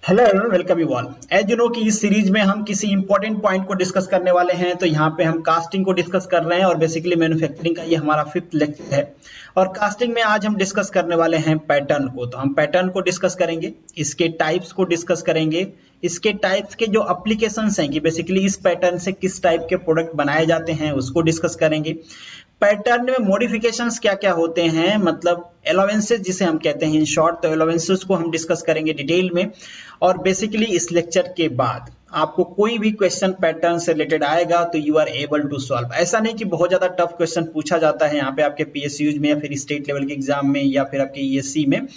Hello everyone, welcome you all. As you know कि इस series में हम किसी इंपॉर्टेंट पॉइंट को डिस्कस करने वाले हैं। तो यहाँ पे हम कास्टिंग को डिस्कस कर रहे हैं और बेसिकली मैन्युफैक्चरिंग का ये हमारा 5th लेक्चर है। और कास्टिंग में आज हम डिस्कस करने वाले हैं पैटर्न को। तो हम पैटर्न को डिस्कस करेंगे, इसके टाइप्स को डिस्कस करेंगे, इसके टाइप्स के जो एप्लीकेशंस हैं कि बेसिकली इस पैटर्न से किस टाइप के प्रोडक्ट बनाए जाते हैं उसको डिस्कस करेंगे। पैटर्न में मॉडिफिकेशंस क्या क्या होते हैं, मतलब अलाउंसेस जिसे हम कहते हैं इन शॉर्ट। तो अलाउंसेस को हम डिस्कस करेंगे डिटेल में। और बेसिकली इस लेक्चर के बाद आपको कोई भी क्वेश्चन पैटर्न से रिलेटेड आएगा तो you are able to solve. ऐसा नहीं कि बहुत ज्यादा टफ क्वेश्चन पूछा जाता है यहाँ पे आपके पीएसयूज में या फिर स्टेट लेवल के एग्जाम में या फिर आपके ईएससी में,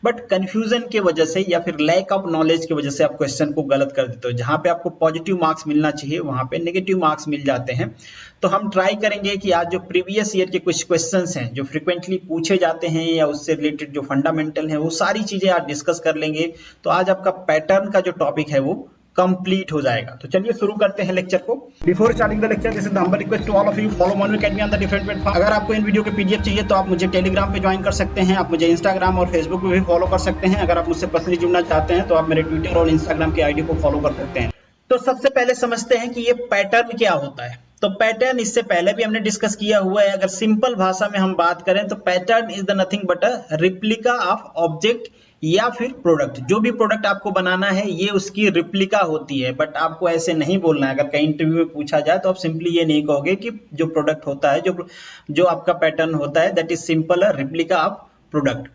बट कंफ्यूजन की वजह से या फिर लैक ऑफ नॉलेज की वजह से आप क्वेश्चन को गलत कर देते हो। जहां पे आपको पॉजिटिव मार्क्स मिलना चाहिए वहां पे नेगेटिव मार्क्स मिल जाते हैं। तो हम ट्राई करेंगे कि आज जो प्रीवियस ईयर के कुछ क्वेश्चंस हैं जो फ्रिक्वेंटली पूछे जाते हैं या उससे रिलेटेड जो फंडामेंटल है वो सारी चीजें आज डिस्कस कर लेंगे। तो आज आपका पैटर्न का जो टॉपिक है वो कंप्लीट हो जाएगा। तो चलिए शुरू करते हैं लेक्चर को। Before starting the lecture, this is the humble request to all of you, follow मॉन academy on the different platform. अगर आपको इन वीडियो के पीडीएफ चाहिए तो आप मुझे टेलीग्राम पे ज्वाइन कर सकते हैं, आप मुझे इंस्टाग्राम और फेसबुक पे भी फॉलो कर सकते हैं। अगर आप मुझसे पर्सनली जुड़ना चाहते हैं तो आप मेरे ट्विटर और इंस्टाग्राम की आईडी को फॉलो कर सकते हैं। तो सबसे पहले समझते हैं कि ये पैटर्न क्या होता है। तो पैटर्न इससे पहले भी हमने डिस्कस किया हुआ है। अगर सिंपल भाषा में हम बात करें तो pattern is the nothing but a replica of object या फिर प्रोडक्ट। जो भी प्रोडक्ट आपको बनाना है ये उसकी रिप्लिका होती है, बट आपको ऐसे नहीं बोलना है। अगर कहीं इंटरव्यू में पूछा जाए तो आप सिंपली ये नहीं कहोगे कि जो प्रोडक्ट होता है, जो आपका पैटर्न होता है that is simple a replica of product.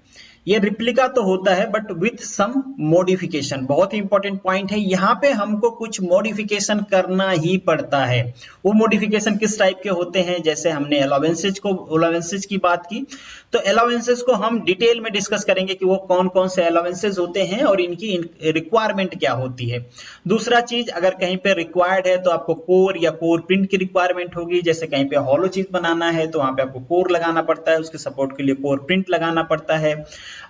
ये रिप्लिका तो होता है बट विथ सम मॉडिफिकेशन। बहुत ही इंपॉर्टेंट पॉइंट है, यहाँ पे हमको कुछ मॉडिफिकेशन करना ही पड़ता है। वो मॉडिफिकेशन किस टाइप के होते हैं, जैसे हमने अलाउंसेज की बात की, तो अलाउंसेज को हम डिटेल में डिस्कस करेंगे कि वो कौन कौन से अलाउंसेज होते हैं और इनकी रिक्वायरमेंट क्या होती है। दूसरा चीज, अगर कहीं पे रिक्वायर्ड है तो आपको कोर या कोर प्रिंट की रिक्वायरमेंट होगी। जैसे कहीं पे हॉलो चीज बनाना है तो वहां पे आपको कोर लगाना पड़ता है, उसके सपोर्ट के लिए कोर प्रिंट लगाना पड़ता है।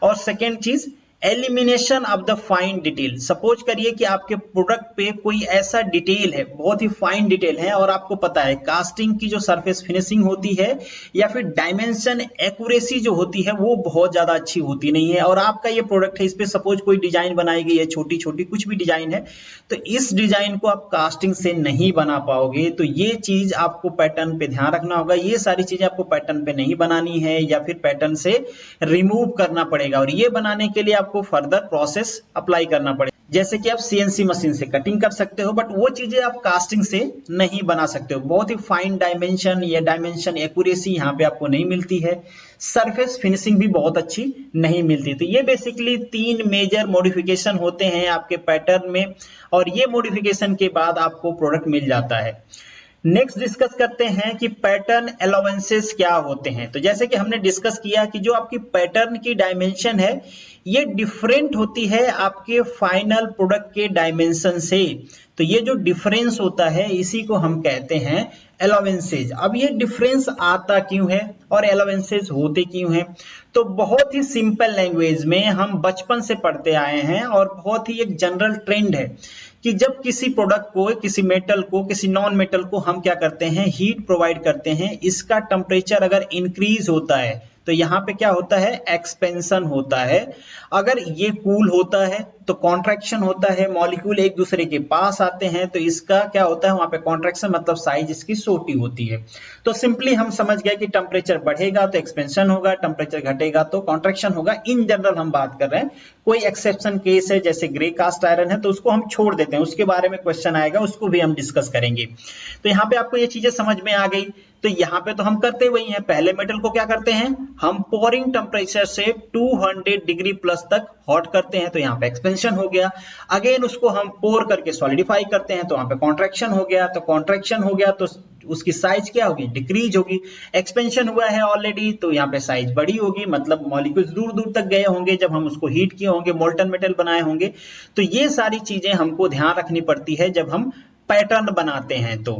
और सेकेंड चीज, elimination of the fine detail. Suppose करिए कि आपके प्रोडक्ट पे कोई ऐसा डिटेल है, बहुत ही फाइन डिटेल है, और आपको पता है कास्टिंग की जो सरफेस फिनिशिंग होती है या फिर डायमेंशन एक्यूरेसी जो होती है वो बहुत ज्यादा अच्छी होती नहीं है। और आपका ये प्रोडक्ट है, इस पे सपोज कोई डिजाइन बनाई गई है, छोटी छोटी कुछ भी डिजाइन है, तो इस डिजाइन को आप कास्टिंग से नहीं बना पाओगे। तो ये चीज आपको पैटर्न पे ध्यान रखना होगा। ये सारी चीजें आपको पैटर्न पे नहीं बनानी है या फिर पैटर्न से रिमूव करना पड़ेगा। और ये बनाने के लिए आपको फर्दर प्रोसेस अप्लाई करना पड़ेगा। जैसे कि आप सीएनसी मशीन से कटिंग कर सकते हो, बट वो चीजें आप कास्टिंग से नहीं बना सकते हो। बहुत ही फाइन डायमेंशन या डायमेंशन एक्यूरेसी यहाँ पे आपको नहीं मिलती है। सरफेस फिनिशिंग भी बहुत अच्छी नहीं मिलती। तो ये बेसिकली 3 मेजर मॉडिफिकेशन होते हैं आपके पैटर्न में, और ये मॉडिफिकेशन के बाद आपको प्रोडक्ट मिल जाता है। नेक्स्ट डिस्कस करते हैं कि पैटर्न अलाउंसेस क्या होते हैं। तो जैसे कि हमने डिस्कस किया कि जो आपकी पैटर्न की डायमेंशन है ये डिफरेंट होती है आपके फाइनल प्रोडक्ट के डायमेंशन से। तो ये जो डिफरेंस होता है इसी को हम कहते हैं अलाउंसेज। अब ये डिफरेंस आता क्यों है और अलाउंसेज होते क्यों हैं? तो बहुत ही सिंपल लैंग्वेज में हम बचपन से पढ़ते आए हैं और बहुत ही एक जनरल ट्रेंड है कि जब किसी प्रोडक्ट को, किसी मेटल को, किसी नॉन मेटल को हम क्या करते हैं, हीट प्रोवाइड करते हैं। इसका टेम्परेचर अगर इंक्रीज होता है तो यहाँ पे क्या होता है, एक्सपेंशन होता है। अगर ये कूल होता है तो कॉन्ट्रैक्शन होता है, मॉलिक्यूल एक दूसरे के पास आते हैं तो इसका क्या होता है, वहां पे कॉन्ट्रैक्शन, मतलब साइज इसकी छोटी होती है। तो सिंपली हम समझ गए कि टेम्परेचर बढ़ेगा तो एक्सपेंशन होगा, टेम्परेचर घटेगा तो कॉन्ट्रैक्शन होगा। इन जनरल हम बात कर रहे हैं। कोई एक्सेप्शन केस है जैसे ग्रे कास्ट आयरन है तो उसको हम छोड़ देते हैं, उसके बारे में क्वेश्चन आएगा, उसको भी हम डिस्कस करेंगे। तो यहाँ पे आपको ये चीजें समझ में आ गई। तो यहाँ पे तो हम करते वही हैं, पहले मेटल को क्या करते हैं, हम पोरिंग टेम्परेचर से 200 डिग्री प्लस तक हॉट करते हैं तो यहाँ पे एक्सपेंशन हो गया। अगेन उसको हम पोर करके सॉलिडिफाई करते हैं तो वहां पे कॉन्ट्रैक्शन हो गया। तो कॉन्ट्रैक्शन हो गया तो उसकी साइज क्या होगी, डिक्रीज होगी। एक्सपेंशन हुआ है ऑलरेडी तो यहाँ पे साइज बड़ी होगी, मतलब मॉलिक्यूल्स दूर दूर तक गए होंगे जब हम उसको हीट किए होंगे, मोल्टन मेटल बनाए होंगे। तो ये सारी चीजें हमको ध्यान रखनी पड़ती है जब हम पैटर्न बनाते हैं तो।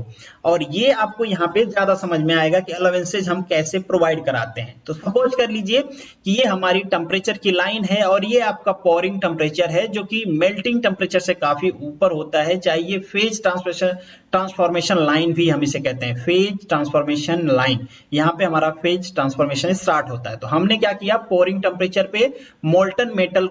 और ये आपको यहाँ पे ज्यादा समझ में आएगा कि अलाउंसेज हम कैसे प्रोवाइड कराते हैं। तो सपोज कर लीजिए कि ये हमारी टेम्परेचर की लाइन है और ये आपका पोरिंग टेम्परेचर है जो कि मेल्टिंग टेम्परेचर से काफी ऊपर होता है, चाहे ये फेज ट्रांसफॉर्मेशन लाइन भी हम इसे कहते हैं, फेज ट्रांसफॉर्मेशन लाइन। यहाँ पे हमारा फेज ट्रांसफॉर्मेशन स्टार्ट होता है। तो हमने क्या किया, पोरिंग टेम्परेचर पे मोल्टन मेटल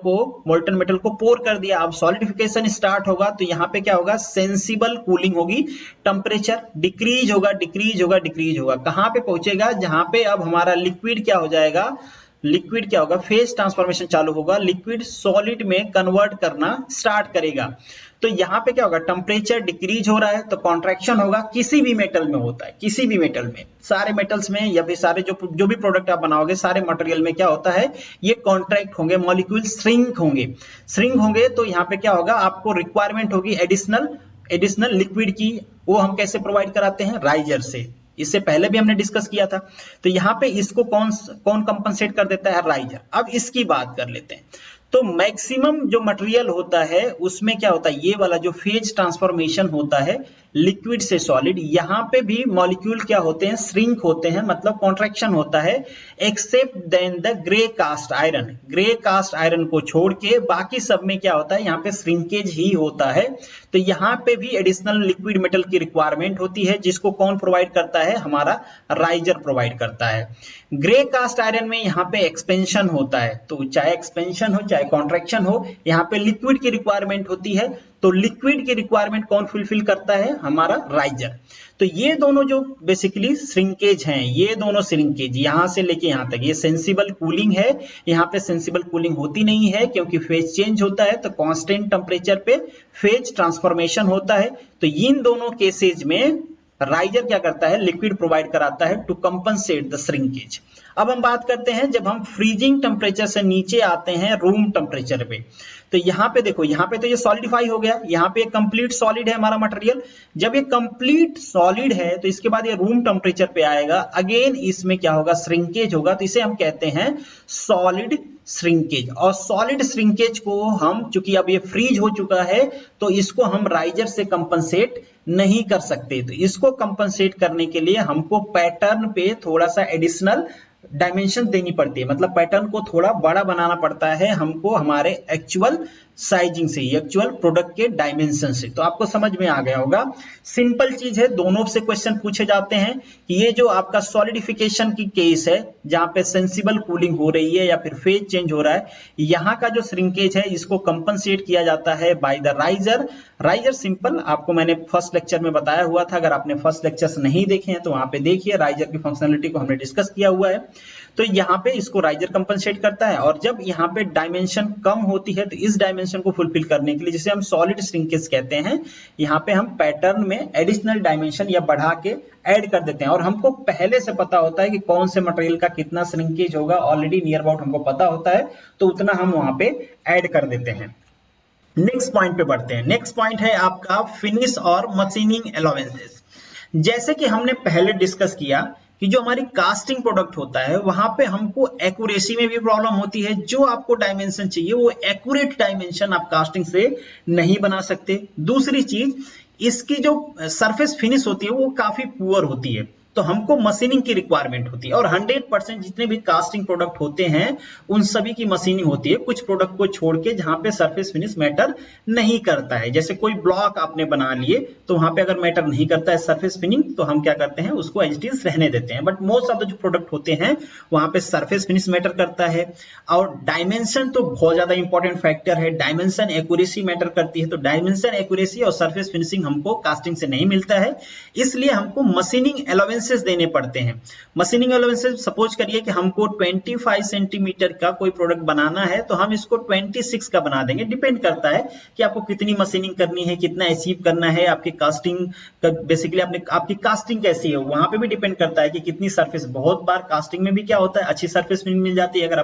को पोर कर दिया। अब सॉलिडिफिकेशन स्टार्ट होगा तो यहाँ पे क्या होगा, सेंसिबल कूलिंग होगी, टेम्परेचर डिक्रीज होगा डिक्रीज होगा डिक्रीज होगा। कहां पे पहुंचेगा, जहां पे अब हमारा लिक्विड क्या हो जाएगा, लिक्विड क्या होगा, फेज ट्रांसफॉर्मेशन चालू होगा, लिक्विड सॉलिड में कन्वर्ट करना स्टार्ट करेगा। तो यहाँ पे क्या होगा, टेम्परेचर डिक्रीज हो रहा है तो कॉन्ट्रैक्शन होगा। किसी भी मेटल में होता है, किसी भी मेटल में, सारे मेटल्स में या फिर सारे जो भी प्रोडक्ट आप बनाओगे सारे मटेरियल में क्या होता है, ये कॉन्ट्रैक्ट होंगे, मॉलिक्यूल श्रिंक होंगे। तो यहाँ पे क्या होगा, आपको रिक्वायरमेंट होगी एडिशनल लिक्विड की। वो हम कैसे प्रोवाइड कराते हैं, राइजर से। इससे पहले भी हमने डिस्कस किया था। तो यहाँ पे इसको कौन कंपनसेट कर देता है, राइजर। अब इसकी बात कर लेते हैं। तो मैक्सिमम जो मटेरियल होता है उसमें क्या होता है, ये वाला जो फेज ट्रांसफॉर्मेशन होता है लिक्विड से सॉलिड, यहाँ पे भी मॉलिक्यूल क्या होते हैं, श्रिंक होते हैं, मतलब कॉन्ट्रैक्शन होता है, except then the grey cast iron को छोड़ के बाकी सब में क्या होता है, यहाँ पे श्रिंकेज ही होता है। तो यहाँ पे भी एडिशनल लिक्विड मेटल की रिक्वायरमेंट होती है, जिसको कौन प्रोवाइड करता है, हमारा राइजर प्रोवाइड करता है। ग्रे कास्ट आयरन में यहाँ पे एक्सपेंशन होता है, तो चाहे एक्सपेंशन हो चाहे कॉन्ट्रैक्शन हो, यहाँ पे लिक्विड की रिक्वायरमेंट होती है। तो लिक्विड की रिक्वायरमेंट कौन फुलफिल करता है, हमारा राइजर। तो ये दोनों जो बेसिकली श्रिंकेज हैं, ये दोनों श्रिंकेज यहां से लेके यहां तक, ये सेंसिबल कूलिंग है। यहाँ पे सेंसिबल कूलिंग होती नहीं है क्योंकि फेज चेंज होता है, तो कांस्टेंट टेम्परेचर पे फेज ट्रांसफॉर्मेशन होता है। तो इन दोनों केसेज में राइजर क्या करता है, लिक्विड प्रोवाइड कराता है टू कंपनसेट द श्रिंकेज। अब हम बात करते हैं जब हम फ्रीजिंग टेम्परेचर से नीचे आते हैं रूम टेम्परेचर पे। तो यहाँ पे देखो, यहाँ पे तो ये सॉलिडिफाई हो गया, यहाँ पे कंप्लीट सॉलिड है हमारा मटेरियल। जब ये कंप्लीट सॉलिड है तो इसके बाद ये रूम टेम्परेचर पे आएगा, अगेन इसमें क्या होगा, श्रिंकेज होगा। तो इसे हम कहते हैं सॉलिड श्रिंकेज। और सॉलिड श्रिंकेज को हम, चूंकि अब ये फ्रीज हो चुका है, तो इसको हम राइजर से कंपनसेट नहीं कर सकते। तो इसको कंपनसेट करने के लिए हमको पैटर्न पे थोड़ा सा एडिशनल डायमेंशन देनी पड़ती है, मतलब पैटर्न को थोड़ा बड़ा बनाना पड़ता है हमको हमारे एक्चुअल साइजिंग से, एक्चुअल प्रोडक्ट के डायमेंशन से। तो आपको समझ में आ गया होगा, सिंपल चीज है। दोनों से क्वेश्चन पूछे जाते हैं कि ये जो आपका सॉलिडिफिकेशन की केस है, जहां पे सेंसिबल कूलिंग हो रही है या फिर फेज चेंज हो रहा है, यहाँ का जो श्रिंकेज है इसको कंपनसेट किया जाता है by the riser. Riser simple आपको मैंने फर्स्ट लेक्चर में बताया हुआ था, अगर आपने फर्स्ट लेक्चर्स नहीं देखे हैं तो वहां पे देखिए, राइजर की फंक्शनलिटी को हमने डिस्कस किया हुआ है। तो यहाँ पे इसको राइजर कंपनसेट करता है। और जब यहाँ पे डायमेंशन कम होती है तो इस डायमेंशन को फुलफिल करने के लिए, जिसे हम सॉलिड श्रिंकेज कहते हैं, यहाँ पे हम पैटर्न में एडिशनल डायमेंशन या बढ़ा के ऐड कर देते हैं। और हमको पहले से पता होता है कि कौन से मटेरियल का कितना श्रिंकेज होगा, ऑलरेडी नियर अबाउट हमको पता होता है, तो उतना हम वहां पे ऐड कर देते हैं। नेक्स्ट पॉइंट पे बढ़ते हैं। नेक्स्ट पॉइंट है आपका फिनिश और मशीनिंग अलाउंसेस। जैसे कि हमने पहले डिस्कस किया कि जो हमारी कास्टिंग प्रोडक्ट होता है वहां पे हमको एक्यूरेसी में भी प्रॉब्लम होती है। जो आपको डायमेंशन चाहिए वो एक्यूरेट डायमेंशन आप कास्टिंग से नहीं बना सकते। दूसरी चीज, इसकी जो सरफेस फिनिश होती है वो काफी पुअर होती है, तो हमको मशीनिंग की रिक्वायरमेंट होती है। और 100% जितने भी कास्टिंग प्रोडक्ट होते हैं उन सभी की मशीनिंग होती है, कुछ प्रोडक्ट को छोड़ के जहां पे सरफेस फिनिश मैटर नहीं करता है। जैसे कोई ब्लॉक आपने बना लिए तो वहां पे अगर मैटर नहीं करता है सरफेस फिनिश, तो हम क्या करते हैं, उसको एज इट इज रहने देते हैं। बट मोस्ट ऑफ द जो प्रोडक्ट होते हैं वहां पे सरफेस फिनिश मैटर करता है। और डायमेंशन तो बहुत ज्यादा इंपॉर्टेंट फैक्टर है, डायमेंशन एक्यूरेसी मैटर करती है। तो डायमेंशन एक्यूरेसी और सरफेस फिनिशिंग हमको कास्टिंग से नहीं मिलता है, इसलिए हमको मशीनिंग अलाउंस देने पड़ते हैं। मशीनिंग अलाउंसेस, सपोज करिए कि हमको 25 सेंटीमीटर का कोई प्रोडक्ट बनाना है तो हम इसको 26 का बना देंगे। डिपेंड करता है कि आपको कितनी मशीनिंग करनी है, कितना अचीव करना है, आपकी कास्टिंग का बेसिकली आपकी कास्टिंग कैसी है वहां पे भी डिपेंड करता है कि कितनी सरफेस। बहुत बार कास्टिंग में भी क्या होता है, अच्छी सरफेस मिल जाती है। अगर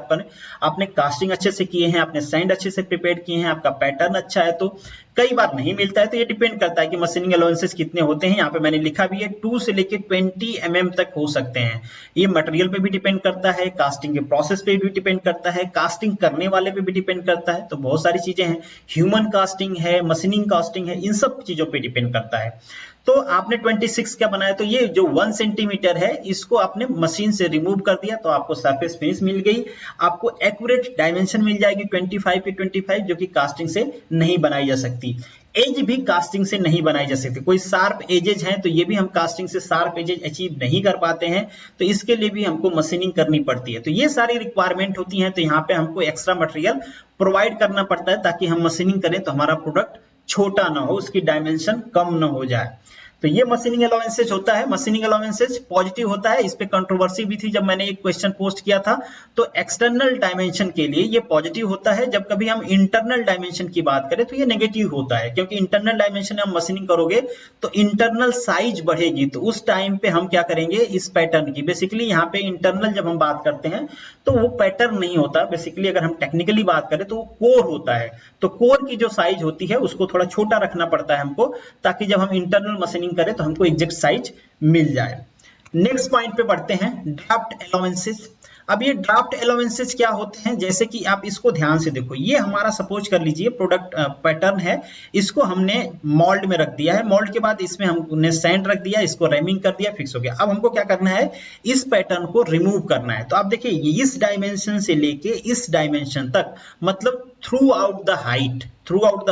आपने कास्टिंग अच्छे से किए हैं, आपने सैंड अच्छे से प्रिपेयर किए हैं, आपका पैटर्न अच्छा है, तो कई बार नहीं मिलता है, तो ये डिपेंड करता है कि मशीनिंग अलाउंसेस कितने होते हैं। यहाँ पे मैंने लिखा भी है 2 से लेके 20 mm तक हो सकते हैं। ये मटेरियल पे भी डिपेंड करता है, कास्टिंग के प्रोसेस पे भी डिपेंड करता है, कास्टिंग करने वाले पे भी डिपेंड करता है। तो बहुत सारी चीजें हैं, ह्यूमन कास्टिंग है, मशीनिंग कास्टिंग है, इन सब चीजों पे डिपेंड करता है। तो आपने 26 क्या बनाया, तो ये जो 1 सेंटीमीटर है इसको आपने मशीन से रिमूव कर दिया, तो आपको सरफेस फिनिश मिल गई। आपको एक्यूरेट डायमेंशन मिल जाएगी 25 की 25, जो कि कास्टिंग से नहीं बनाई जा सकती। एज भी कास्टिंग से नहीं बनाई जा सकती। कोई शार्प एजेज हैं तो ये भी हम कास्टिंग से शार्प एजेज अचीव नहीं कर पाते हैं, तो इसके लिए भी हमको मशीनिंग करनी पड़ती है। तो ये सारी रिक्वायरमेंट होती हैं, तो यहाँ पे हमको एक्स्ट्रा मटेरियल प्रोवाइड करना पड़ता है ताकि हम मशीनिंग करें तो हमारा प्रोडक्ट छोटा ना हो, उसकी डायमेंशन कम ना हो जाए। तो ये मशीनिंग अलाउंसेज होता है। मशीनिंग अलाउंसेज पॉजिटिव होता है, इस पे कंट्रोवर्सी भी थी जब मैंने एक क्वेश्चन पोस्ट किया था। तो एक्सटर्नल डायमेंशन के लिए ये पॉजिटिव होता है, जब कभी हम इंटरनल डायमेंशन की बात करें तो ये नेगेटिव होता है, क्योंकि इंटरनल डायमेंशन में हम मशीनिंग करोगे तो इंटरनल साइज बढ़ेगी, तो उस टाइम पे हम क्या करेंगे, इस पैटर्न की बेसिकली यहाँ पे इंटरनल जब हम बात करते हैं तो वो पैटर्न नहीं होता। बेसिकली अगर हम टेक्निकली बात करें तो वो कोर होता है। तो कोर की जो साइज होती है उसको थोड़ा छोटा रखना पड़ता है हमको, ताकि जब हम इंटरनल मशीनिंग करें तो हमको एग्जैक्ट साइज मिल जाए। नेक्स्ट पॉइंट पे बढ़ते हैं, ड्राफ्ट अलाउंसेस। अब ये ड्राफ्ट अलाउंसेस क्या होते हैं, जैसे कि आप इसको ध्यान से देखो, ये हमारा सपोज कर लीजिए प्रोडक्ट पैटर्न है, इसको हमने मोल्ड में रख दिया है, मोल्ड के बाद इसमें हमने सैंड रख दिया, इसको रेमिंग कर दिया, फिक्स हो गया। अब हमको क्या करना है, इस पैटर्न को रिमूव करना है। तो आप देखिए इस डायमेंशन से लेके इस डायमेंशन तक, मतलब थ्रू आउट द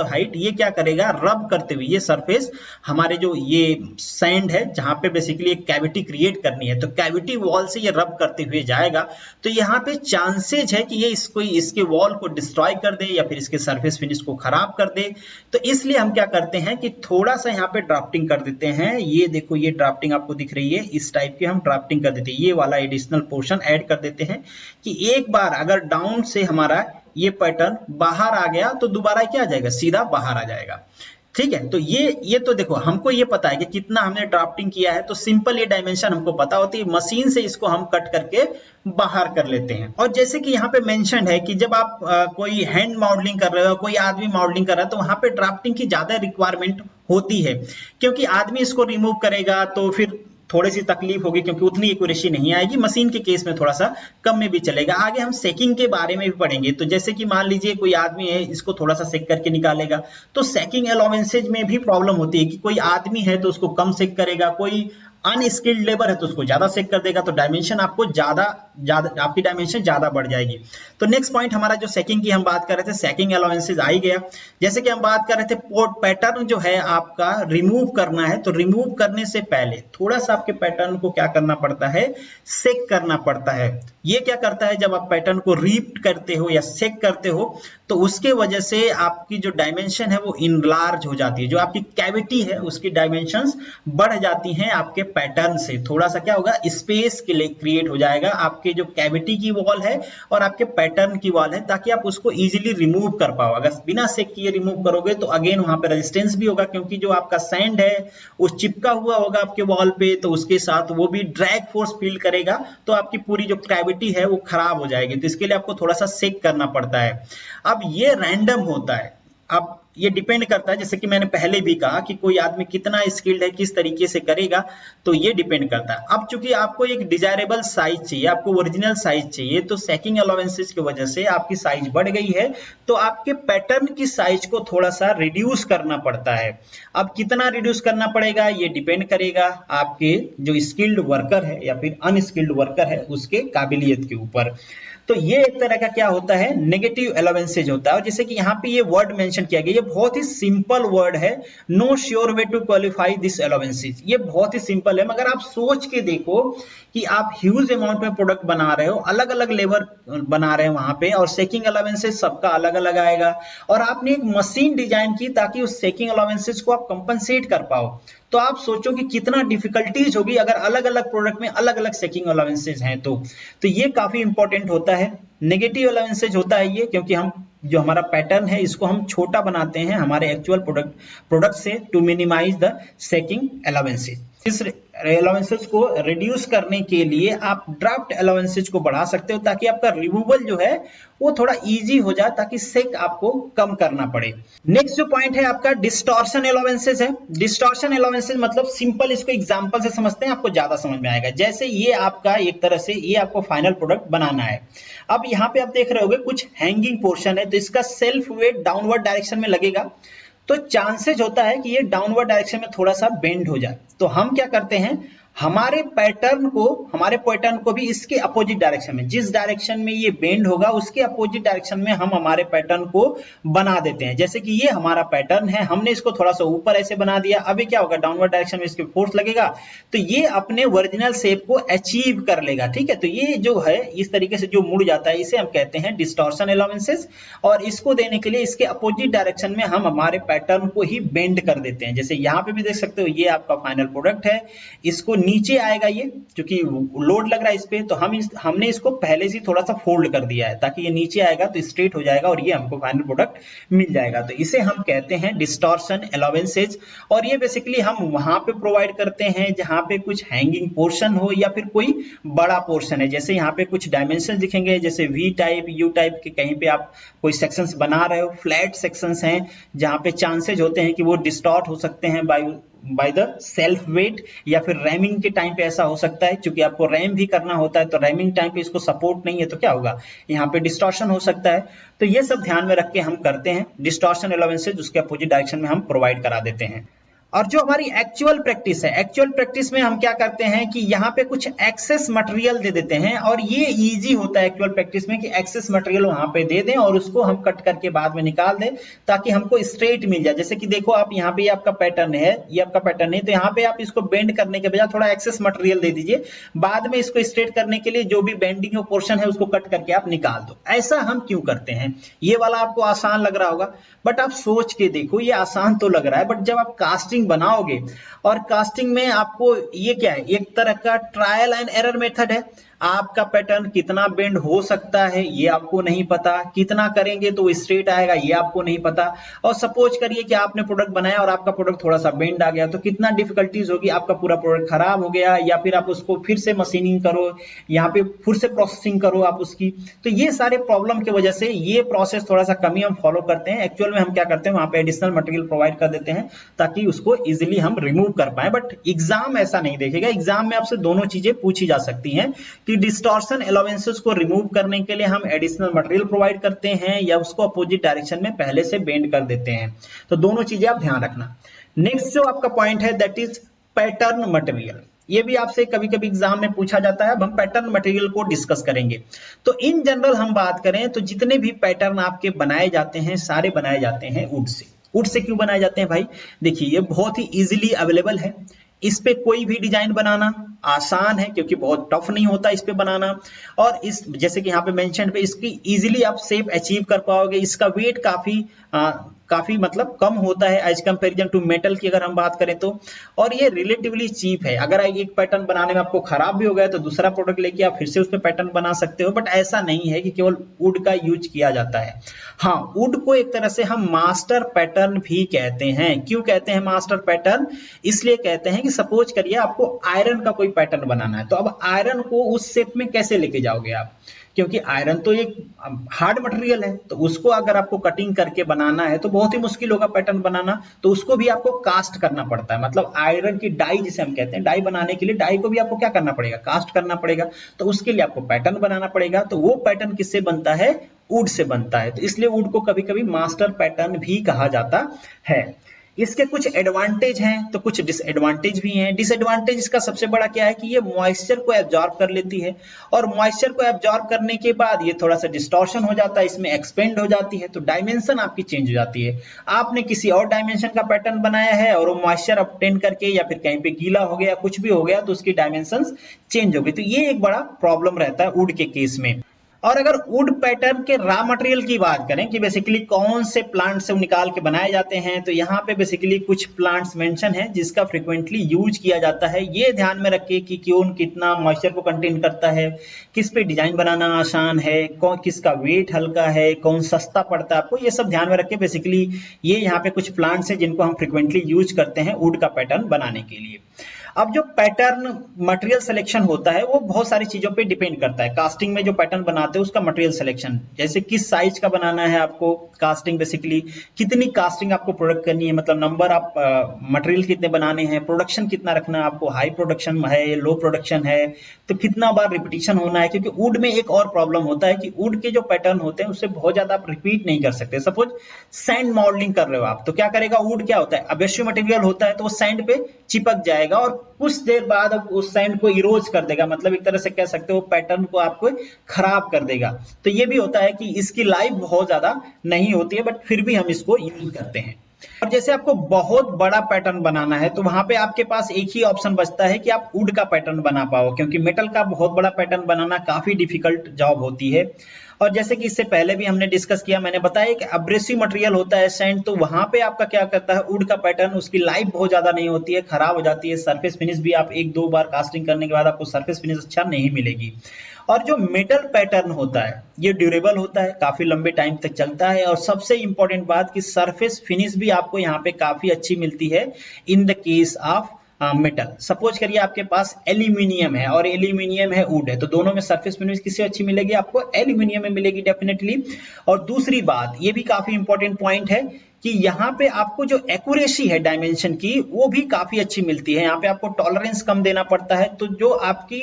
हाइट ये क्या करेगा, रब करते हुए ये सरफेस हमारे जो ये सैंड है जहां पे बेसिकली एक कैविटी क्रिएट करनी है, तो कैविटी वॉल से ये रब करते हुए जाएगा। तो यहाँ पे चांसेज है कि ये इसके वॉल को डिस्ट्रॉय कर दे या फिर इसके सरफेस फिनिश को खराब कर दे। तो इसलिए हम क्या करते हैं कि थोड़ा सा यहाँ पे ड्राफ्टिंग कर देते हैं। ये देखो ये ड्राफ्टिंग आपको दिख रही है, इस टाइप की हम ड्राफ्टिंग कर देते हैं, ये वाला एडिशनल पोर्शन ऐड कर देते हैं कि एक बार अगर डाउन से हमारा ये पैटर्न बाहर आ गया तो दोबारा क्या आ जाएगा, सीधा बाहर आ जाएगा। ठीक है, तो ये तो देखो हमको ये पता है कि कितना हमने ड्राफ्टिंग किया है, तो सिंपल ये डायमेंशन हमको पता होती है, मशीन से इसको हम कट करके बाहर कर लेते हैं। और जैसे कि यहाँ पे मेंशन है कि जब आप कोई हैंड मॉडलिंग कर रहे हो, कोई आदमी मॉडलिंग कर रहा है, तो वहां पे ड्राफ्टिंग की ज्यादा रिक्वायरमेंट होती है, क्योंकि आदमी इसको रिमूव करेगा तो फिर थोड़ी सी तकलीफ होगी, क्योंकि उतनी एक्यूरेसी नहीं आएगी। मशीन के केस में थोड़ा सा कम में भी चलेगा। आगे हम सेकिंग के बारे में भी पढ़ेंगे। तो जैसे कि मान लीजिए कोई आदमी है, इसको थोड़ा सा सेक करके निकालेगा, तो सेकिंग अलाउंसेज में भी प्रॉब्लम होती है कि कोई आदमी है तो उसको कम सेक करेगा, कोई अनस्किल्ड लेबर है तो उसको ज्यादा सेक कर देगा, तो डायमेंशन आपको ज्यादा आपकी डायमेंशन ज्यादा बढ़ जाएगी। तो नेक्स्ट पॉइंट हमारा जो सेकिंग की हम बात कर रहे थे, सेकिंग अलाउंसेज आ ही गया। जैसे कि हम बात कर रहे थे पैटर्न जो है आपका रिमूव करना है, तो रिमूव करने से पहले थोड़ा सा आपके पैटर्न को क्या करना पड़ता है, सेक करना पड़ता है। ये क्या करता है, जब आप पैटर्न को रीप करते हो या सेक करते हो तो उसके वजह से आपकी जो डायमेंशन है वो इनलार्ज हो जाती है, जो आपकी कैविटी है उसकी डायमेंशंस बढ़ जाती हैं आपके पैटर्न से। थोड़ा सा क्या होगा, स्पेस के लिए क्रिएट हो जाएगा आपके जो कैविटी की वॉल है और आपके पैटर्न की वॉल है, ताकि आप उसको इजीली रिमूव कर पाओ। अगर बिना सेक किए रिमूव करोगे तो अगेन वहां पे रेजिस्टेंस भी होगा, क्योंकि जो आपका सैंड है वो चिपका हुआ होगा आपके वॉल पे, तो उसके साथ वो भी ड्रैग फोर्स फील करेगा, तो आपकी पूरी जो कैविटी है वो खराब हो जाएगी। तो इसके लिए आपको थोड़ा सा सेक करना पड़ता है। अब ये रैंडम होता है, अब ये डिपेंड करता है, जैसे कि मैंने पहले भी कहा कि कोई आदमी कितना स्किल्ड है, किस तरीके से करेगा, तो ये डिपेंड करता है। अब चूंकि आपको एक डिजायरेबल साइज चाहिए, आपको ओरिजिनल साइज चाहिए, तो सेकिंग अलाउंसेस की वजह से आपकी साइज बढ़ गई है, तो आपके पैटर्न की साइज को थोड़ा सा रिड्यूस करना पड़ता है। अब कितना रिड्यूस करना पड़ेगा ये डिपेंड करेगा आपके जो स्किल्ड वर्कर है या फिर अनस्किल्ड वर्कर है उसके काबिलियत के ऊपर। तो ये एक तरह का क्या होता है, नेगेटिव अलाउंसेज होता है। और जैसे कि यहाँ पे ये वर्ड मेंशन किया गया, ये बहुत ही सिंपल वर्ड है, no sure way to qualify this allowances. ये बहुत ही सिंपल है, मगर आप सोच के देखो कि आप ह्यूज अमाउंट में प्रोडक्ट बना रहे हो, अलग अलग लेबर बना रहे हैं वहां पे, और सेकिंग अलाउंसेज सबका अलग अलग आएगा, और आपने एक मशीन डिजाइन की ताकि उस सेकिंग अलाउंसेज को आप कंपनसेट कर पाओ। तो आप सोचो कि कितना डिफिकल्टीज होगी अगर अलग अलग प्रोडक्ट में अलग अलग सेकिंग अलाउंसेज हैं। तो ये काफी इंपॉर्टेंट होता है। नेगेटिव अलाउंसेज होता है ये, क्योंकि हम जो हमारा पैटर्न है इसको हम छोटा बनाते हैं हमारे एक्चुअल प्रोडक्ट से टू मिनिमाइज द सेकिंग अलाउंसेज। इस अलाउंसेज को रिड्यूस करने के लिए आप ड्राफ्ट अलाउंसेज को बढ़ा सकते हो, ताकि आपका रिमूवल जो है वो थोड़ा इजी हो जाए, ताकि सेक आपको कम करना पड़े। नेक्स्ट जो पॉइंट है आपका डिस्टॉर्शन अलाउंसेज है। डिस्टॉर्शन अलाउंसेज मतलब सिंपल, इसको एग्जांपल से समझते हैं, आपको ज्यादा समझ में आएगा। जैसे ये आपका एक तरह से ये आपको फाइनल प्रोडक्ट बनाना है। अब यहाँ पे आप देख रहे होगे कुछ हैंगिंग पोर्शन है, तो इसका सेल्फ वेट डाउनवर्ड डायरेक्शन में लगेगा, तो चांसेस होता है कि ये डाउनवर्ड डायरेक्शन में थोड़ा सा बेंड हो जाए। तो हम क्या करते हैं, हमारे पैटर्न को भी इसके अपोजिट डायरेक्शन में, जिस डायरेक्शन में ये बेंड होगा उसके अपोजिट डायरेक्शन में हम हमारे पैटर्न को बना देते हैं। जैसे कि ये हमारा पैटर्न है, हमने इसको थोड़ा सा ऊपर ऐसे बना दिया, अभी क्या होगा, डाउनवर्ड डायरेक्शन में इसके फोर्स लगेगा तो ये अपने ओरिजिनल शेप को अचीव कर लेगा। ठीक है, तो ये जो है इस तरीके से जो मुड़ जाता है, इसे हम कहते हैं डिस्टॉर्शन अलाउंसेस। और इसको देने के लिए इसके अपोजिट डायरेक्शन में हम हमारे पैटर्न को ही बेंड कर देते हैं। जैसे यहाँ पे भी देख सकते हो, ये आपका फाइनल प्रोडक्ट है, इसको नीचे आएगा ये, क्योंकि लोड लग रहा है इस पे, तो हमने इसको पहले से थोड़ा सा फोल्ड कर दिया है, ताकि ये नीचे आएगा तो स्ट्रेट हो जाएगा और ये हमको फाइनल प्रोडक्ट मिल जाएगा। तो इसे हम कहते हैं डिस्टॉर्शन अलाउंसेज। और ये बेसिकली हम वहां पे प्रोवाइड करते हैं जहां पे कुछ हैंगिंग पोर्शन हो या फिर कोई बड़ा पोर्शन है। जैसे यहाँ पे कुछ डायमेंशन दिखेंगे, जैसे वी टाइप, यू टाइप के, कहीं पे आप कोई सेक्शंस बना रहे हो, फ्लैट सेक्शंस हैं जहां पे चांसेज होते हैं कि वो डिस्टॉर्ट हो सकते हैं बाय द सेल्फ वेट, या फिर रैमिंग के टाइम पे ऐसा हो सकता है, क्योंकि आपको रैम भी करना होता है, तो रैमिंग टाइम पे इसको सपोर्ट नहीं है तो क्या होगा, यहाँ पे डिस्टॉर्शन हो सकता है। तो ये सब ध्यान में रख के हम करते हैं डिस्टॉर्शन अलाउंसेज, उसके अपोजिट डायरेक्शन में हम प्रोवाइड करा देते हैं। और जो हमारी एक्चुअल प्रैक्टिस है, एक्चुअल प्रैक्टिस में हम क्या करते हैं कि यहाँ पे कुछ एक्सेस मटेरियल दे देते हैं, और ये इजी होता है एक्चुअल प्रैक्टिस में कि एक्सेस मटेरियल वहां पे दे दें और उसको हम कट करके बाद में निकाल दें, ताकि हमको स्ट्रेट मिल जाए। जैसे कि देखो आप यहाँ पे आपका पैटर्न है, ये आपका पैटर्न है, तो यहाँ पे आप इसको बेंड करने के बजाय थोड़ा एक्सेस मटेरियल दे दीजिए, बाद में इसको स्ट्रेट करने के लिए जो भी बेंडिंग पोर्शन है उसको कट करके आप निकाल दो। ऐसा हम क्यों करते हैं? ये वाला आपको आसान लग रहा होगा, बट आप सोच के देखो, ये आसान तो लग रहा है, बट जब आप कास्टिंग बनाओगे, और कास्टिंग में आपको ये क्या है, एक तरह का ट्रायल एंड एरर मेथड है। आपका पैटर्न कितना बेंड हो सकता है ये आपको नहीं पता, कितना करेंगे तो स्ट्रेट आएगा ये आपको नहीं पता। और सपोज करिए कि आपने प्रोडक्ट बनाया और आपका प्रोडक्ट थोड़ा सा बेंड आ गया, तो कितना डिफिकल्टीज होगी, आपका पूरा प्रोडक्ट खराब हो गया, या फिर आप उसको फिर से मशीनिंग करो, यहाँ पे फिर से प्रोसेसिंग करो आप उसकी। तो ये सारे प्रॉब्लम की वजह से ये प्रोसेस थोड़ा सा कमी हम फॉलो करते हैं। एक्चुअल में हम क्या करते हैं, वहां पे एडिशनल मटेरियल प्रोवाइड कर देते हैं ताकि उसको इजिली हम रिमूव कर पाए। बट एग्जाम ऐसा नहीं देखेगा, एग्जाम में आपसे दोनों चीजें पूछी जा सकती हैं कि डिस्टॉर्शन अलाउंसेस को रिमूव करने के लिए हम एडिशनल मटेरियल प्रोवाइड करते हैं या उसको अपोजिट डायरेक्शन में पहले से बेंड कर देते हैं। तो दोनों चीजें आप ध्यान रखना। नेक्स्ट जो आपका पॉइंट है दैट इज पैटर्न मटेरियल। ये भी आपसे कभी कभी एग्जाम में पूछा जाता है। अब हम पैटर्न मटेरियल को डिस्कस करेंगे। तो इन जनरल हम बात करें तो जितने भी पैटर्न आपके बनाए जाते हैं सारे बनाए जाते हैं वुड से। वुड से क्यों बनाए जाते हैं भाई? देखिए ये बहुत ही इजीली अवेलेबल है, इस पे कोई भी डिजाइन बनाना आसान है क्योंकि बहुत टफ नहीं होता इस पे बनाना। और इस जैसे कि यहाँ पे मेंशन पे इसकी इजीली आप शेप अचीव कर पाओगे। इसका वेट काफी मतलब कम होता है एज कंपेरिजन टू मेटल की अगर हम बात करें तो। और ये रिलेटिवली चीप है। अगर एक पैटर्न बनाने में आपको खराब भी हो गया तो दूसरा प्रोडक्ट लेके आप फिर से उस पे पैटर्न बना सकते हो। बट ऐसा नहीं है कि केवल वुड का यूज किया जाता है। हाँ, वुड को एक तरह से हम मास्टर पैटर्न भी कहते हैं। क्यों कहते हैं मास्टर पैटर्न? इसलिए कहते हैं कि सपोज करिए आपको आयरन का कोई पैटर्न बनाना है, तो अब आयरन को उस शेप में कैसे लेके जाओगे आप? क्योंकि आयरन तो एक हार्ड मटेरियल है, तो उसको अगर आपको कटिंग करके बनाना है तो बहुत ही मुश्किल होगा पैटर्न बनाना। तो उसको भी आपको कास्ट करना पड़ता है। मतलब आयरन की डाई जिसे हम कहते हैं, डाई बनाने के लिए डाई को भी आपको क्या करना पड़ेगा? कास्ट करना पड़ेगा। तो उसके लिए आपको पैटर्न बनाना पड़ेगा। तो वो पैटर्न किससे बनता है? वुड से बनता है। तो इसलिए वुड को कभी कभी मास्टर पैटर्न भी कहा जाता है। इसके कुछ एडवांटेज हैं तो कुछ डिसएडवांटेज भी हैं। डिसएडवांटेज इसका सबसे बड़ा क्या है कि ये मॉइस्चर को एब्जॉर्ब कर लेती है, और मॉइस्चर को एब्जॉर्ब करने के बाद ये थोड़ा सा डिस्टॉर्शन हो जाता है, इसमें एक्सपेंड हो जाती है, तो डायमेंशन आपकी चेंज हो जाती है। आपने किसी और डायमेंशन का पैटर्न बनाया है और वो मॉइस्चर ऑब्टेन करके या फिर कहीं पे गीला हो गया, कुछ भी हो गया, तो उसकी डायमेंशन चेंज हो गई। तो ये एक बड़ा प्रॉब्लम रहता है वुड के केस में। और अगर वुड पैटर्न के रॉ मटेरियल की बात करें कि बेसिकली कौन से प्लांट से निकाल के बनाए जाते हैं, तो यहाँ पे बेसिकली कुछ प्लांट्स मेंशन है जिसका फ्रीक्वेंटली यूज किया जाता है। ये ध्यान में रखिए कि कौन कितना मॉइस्चर को कंटेन करता है, किस पे डिजाइन बनाना आसान है, कौन किसका वेट हल्का है, कौन सस्ता पड़ता है आपको, ये सब ध्यान में रखिए। बेसिकली ये यहाँ पे कुछ प्लांट्स है जिनको हम फ्रीक्वेंटली यूज करते हैं वुड का पैटर्न बनाने के लिए। अब जो पैटर्न मटेरियल सिलेक्शन होता है वो बहुत सारी चीजों पे डिपेंड करता है। कास्टिंग में जो पैटर्न बनाते हैं उसका मटेरियल सिलेक्शन, जैसे किस साइज का बनाना है आपको कास्टिंग, बेसिकली कितनी कास्टिंग आपको प्रोडक्ट करनी है, मतलब नंबर आप मटेरियल कितने बनाने हैं, प्रोडक्शन कितना रखना है आपको, हाई प्रोडक्शन है लो प्रोडक्शन है, तो कितना बार रिपीटिशन होना है। क्योंकि वुड में एक और प्रॉब्लम होता है कि वुड के जो पैटर्न होते हैं उससे बहुत ज्यादा आप रिपीट नहीं कर सकते। सपोज सैंड मॉडलिंग कर रहे हो आप, तो क्या करेगा, वुड क्या होता है, अब्रेसिव मटेरियल होता है, तो वो सैंड पे चिपक जाएगा और कुछ देर बाद अब उस सैंड को इरोज कर देगा, मतलब एक तरह से कह सकते हो पैटर्न को आपको खराब कर देगा। तो ये भी होता है कि इसकी लाइफ बहुत ज्यादा नहीं होती है, बट फिर भी हम इसको यूज करते हैं। और जैसे आपको बहुत बड़ा पैटर्न बनाना है तो वहां पे आपके पास एक ही ऑप्शन बचता है कि आप वुड का पैटर्न बना पाओ, क्योंकि मेटल का बहुत बड़ा पैटर्न बनाना काफी डिफिकल्ट जॉब होती है। और जैसे कि इससे पहले भी हमने डिस्कस किया, मैंने बताया कि अब्रेसिव मटेरियल होता है सैंड, तो वहां पे आपका क्या करता है, वुड का पैटर्न उसकी लाइफ बहुत ज्यादा नहीं होती है, खराब हो जाती है। सरफेस फिनिश भी आप एक दो बार कास्टिंग करने के बाद आपको सरफेस फिनिश अच्छा नहीं मिलेगी। और जो मेटल पैटर्न होता है ये ड्यूरेबल होता है, काफी लंबे टाइम तक चलता है, और सबसे इंपॉर्टेंट बात कि सरफेस फिनिश भी आपको यहाँ पे काफी अच्छी मिलती है in the case of metal. Suppose करिए आपके पास एल्यूमिनियम है और एल्यूमिनियम है वुड है, तो दोनों में सरफेस फिनिश किससे अच्छी मिलेगी, आपको एल्यूमिनियम में मिलेगी डेफिनेटली। और दूसरी बात, ये भी काफी इंपॉर्टेंट पॉइंट है कि यहाँ पे आपको जो एक्यूरेसी है डायमेंशन की वो भी काफी अच्छी मिलती है। यहाँ पे आपको टॉलरेंस कम देना पड़ता है, तो जो आपकी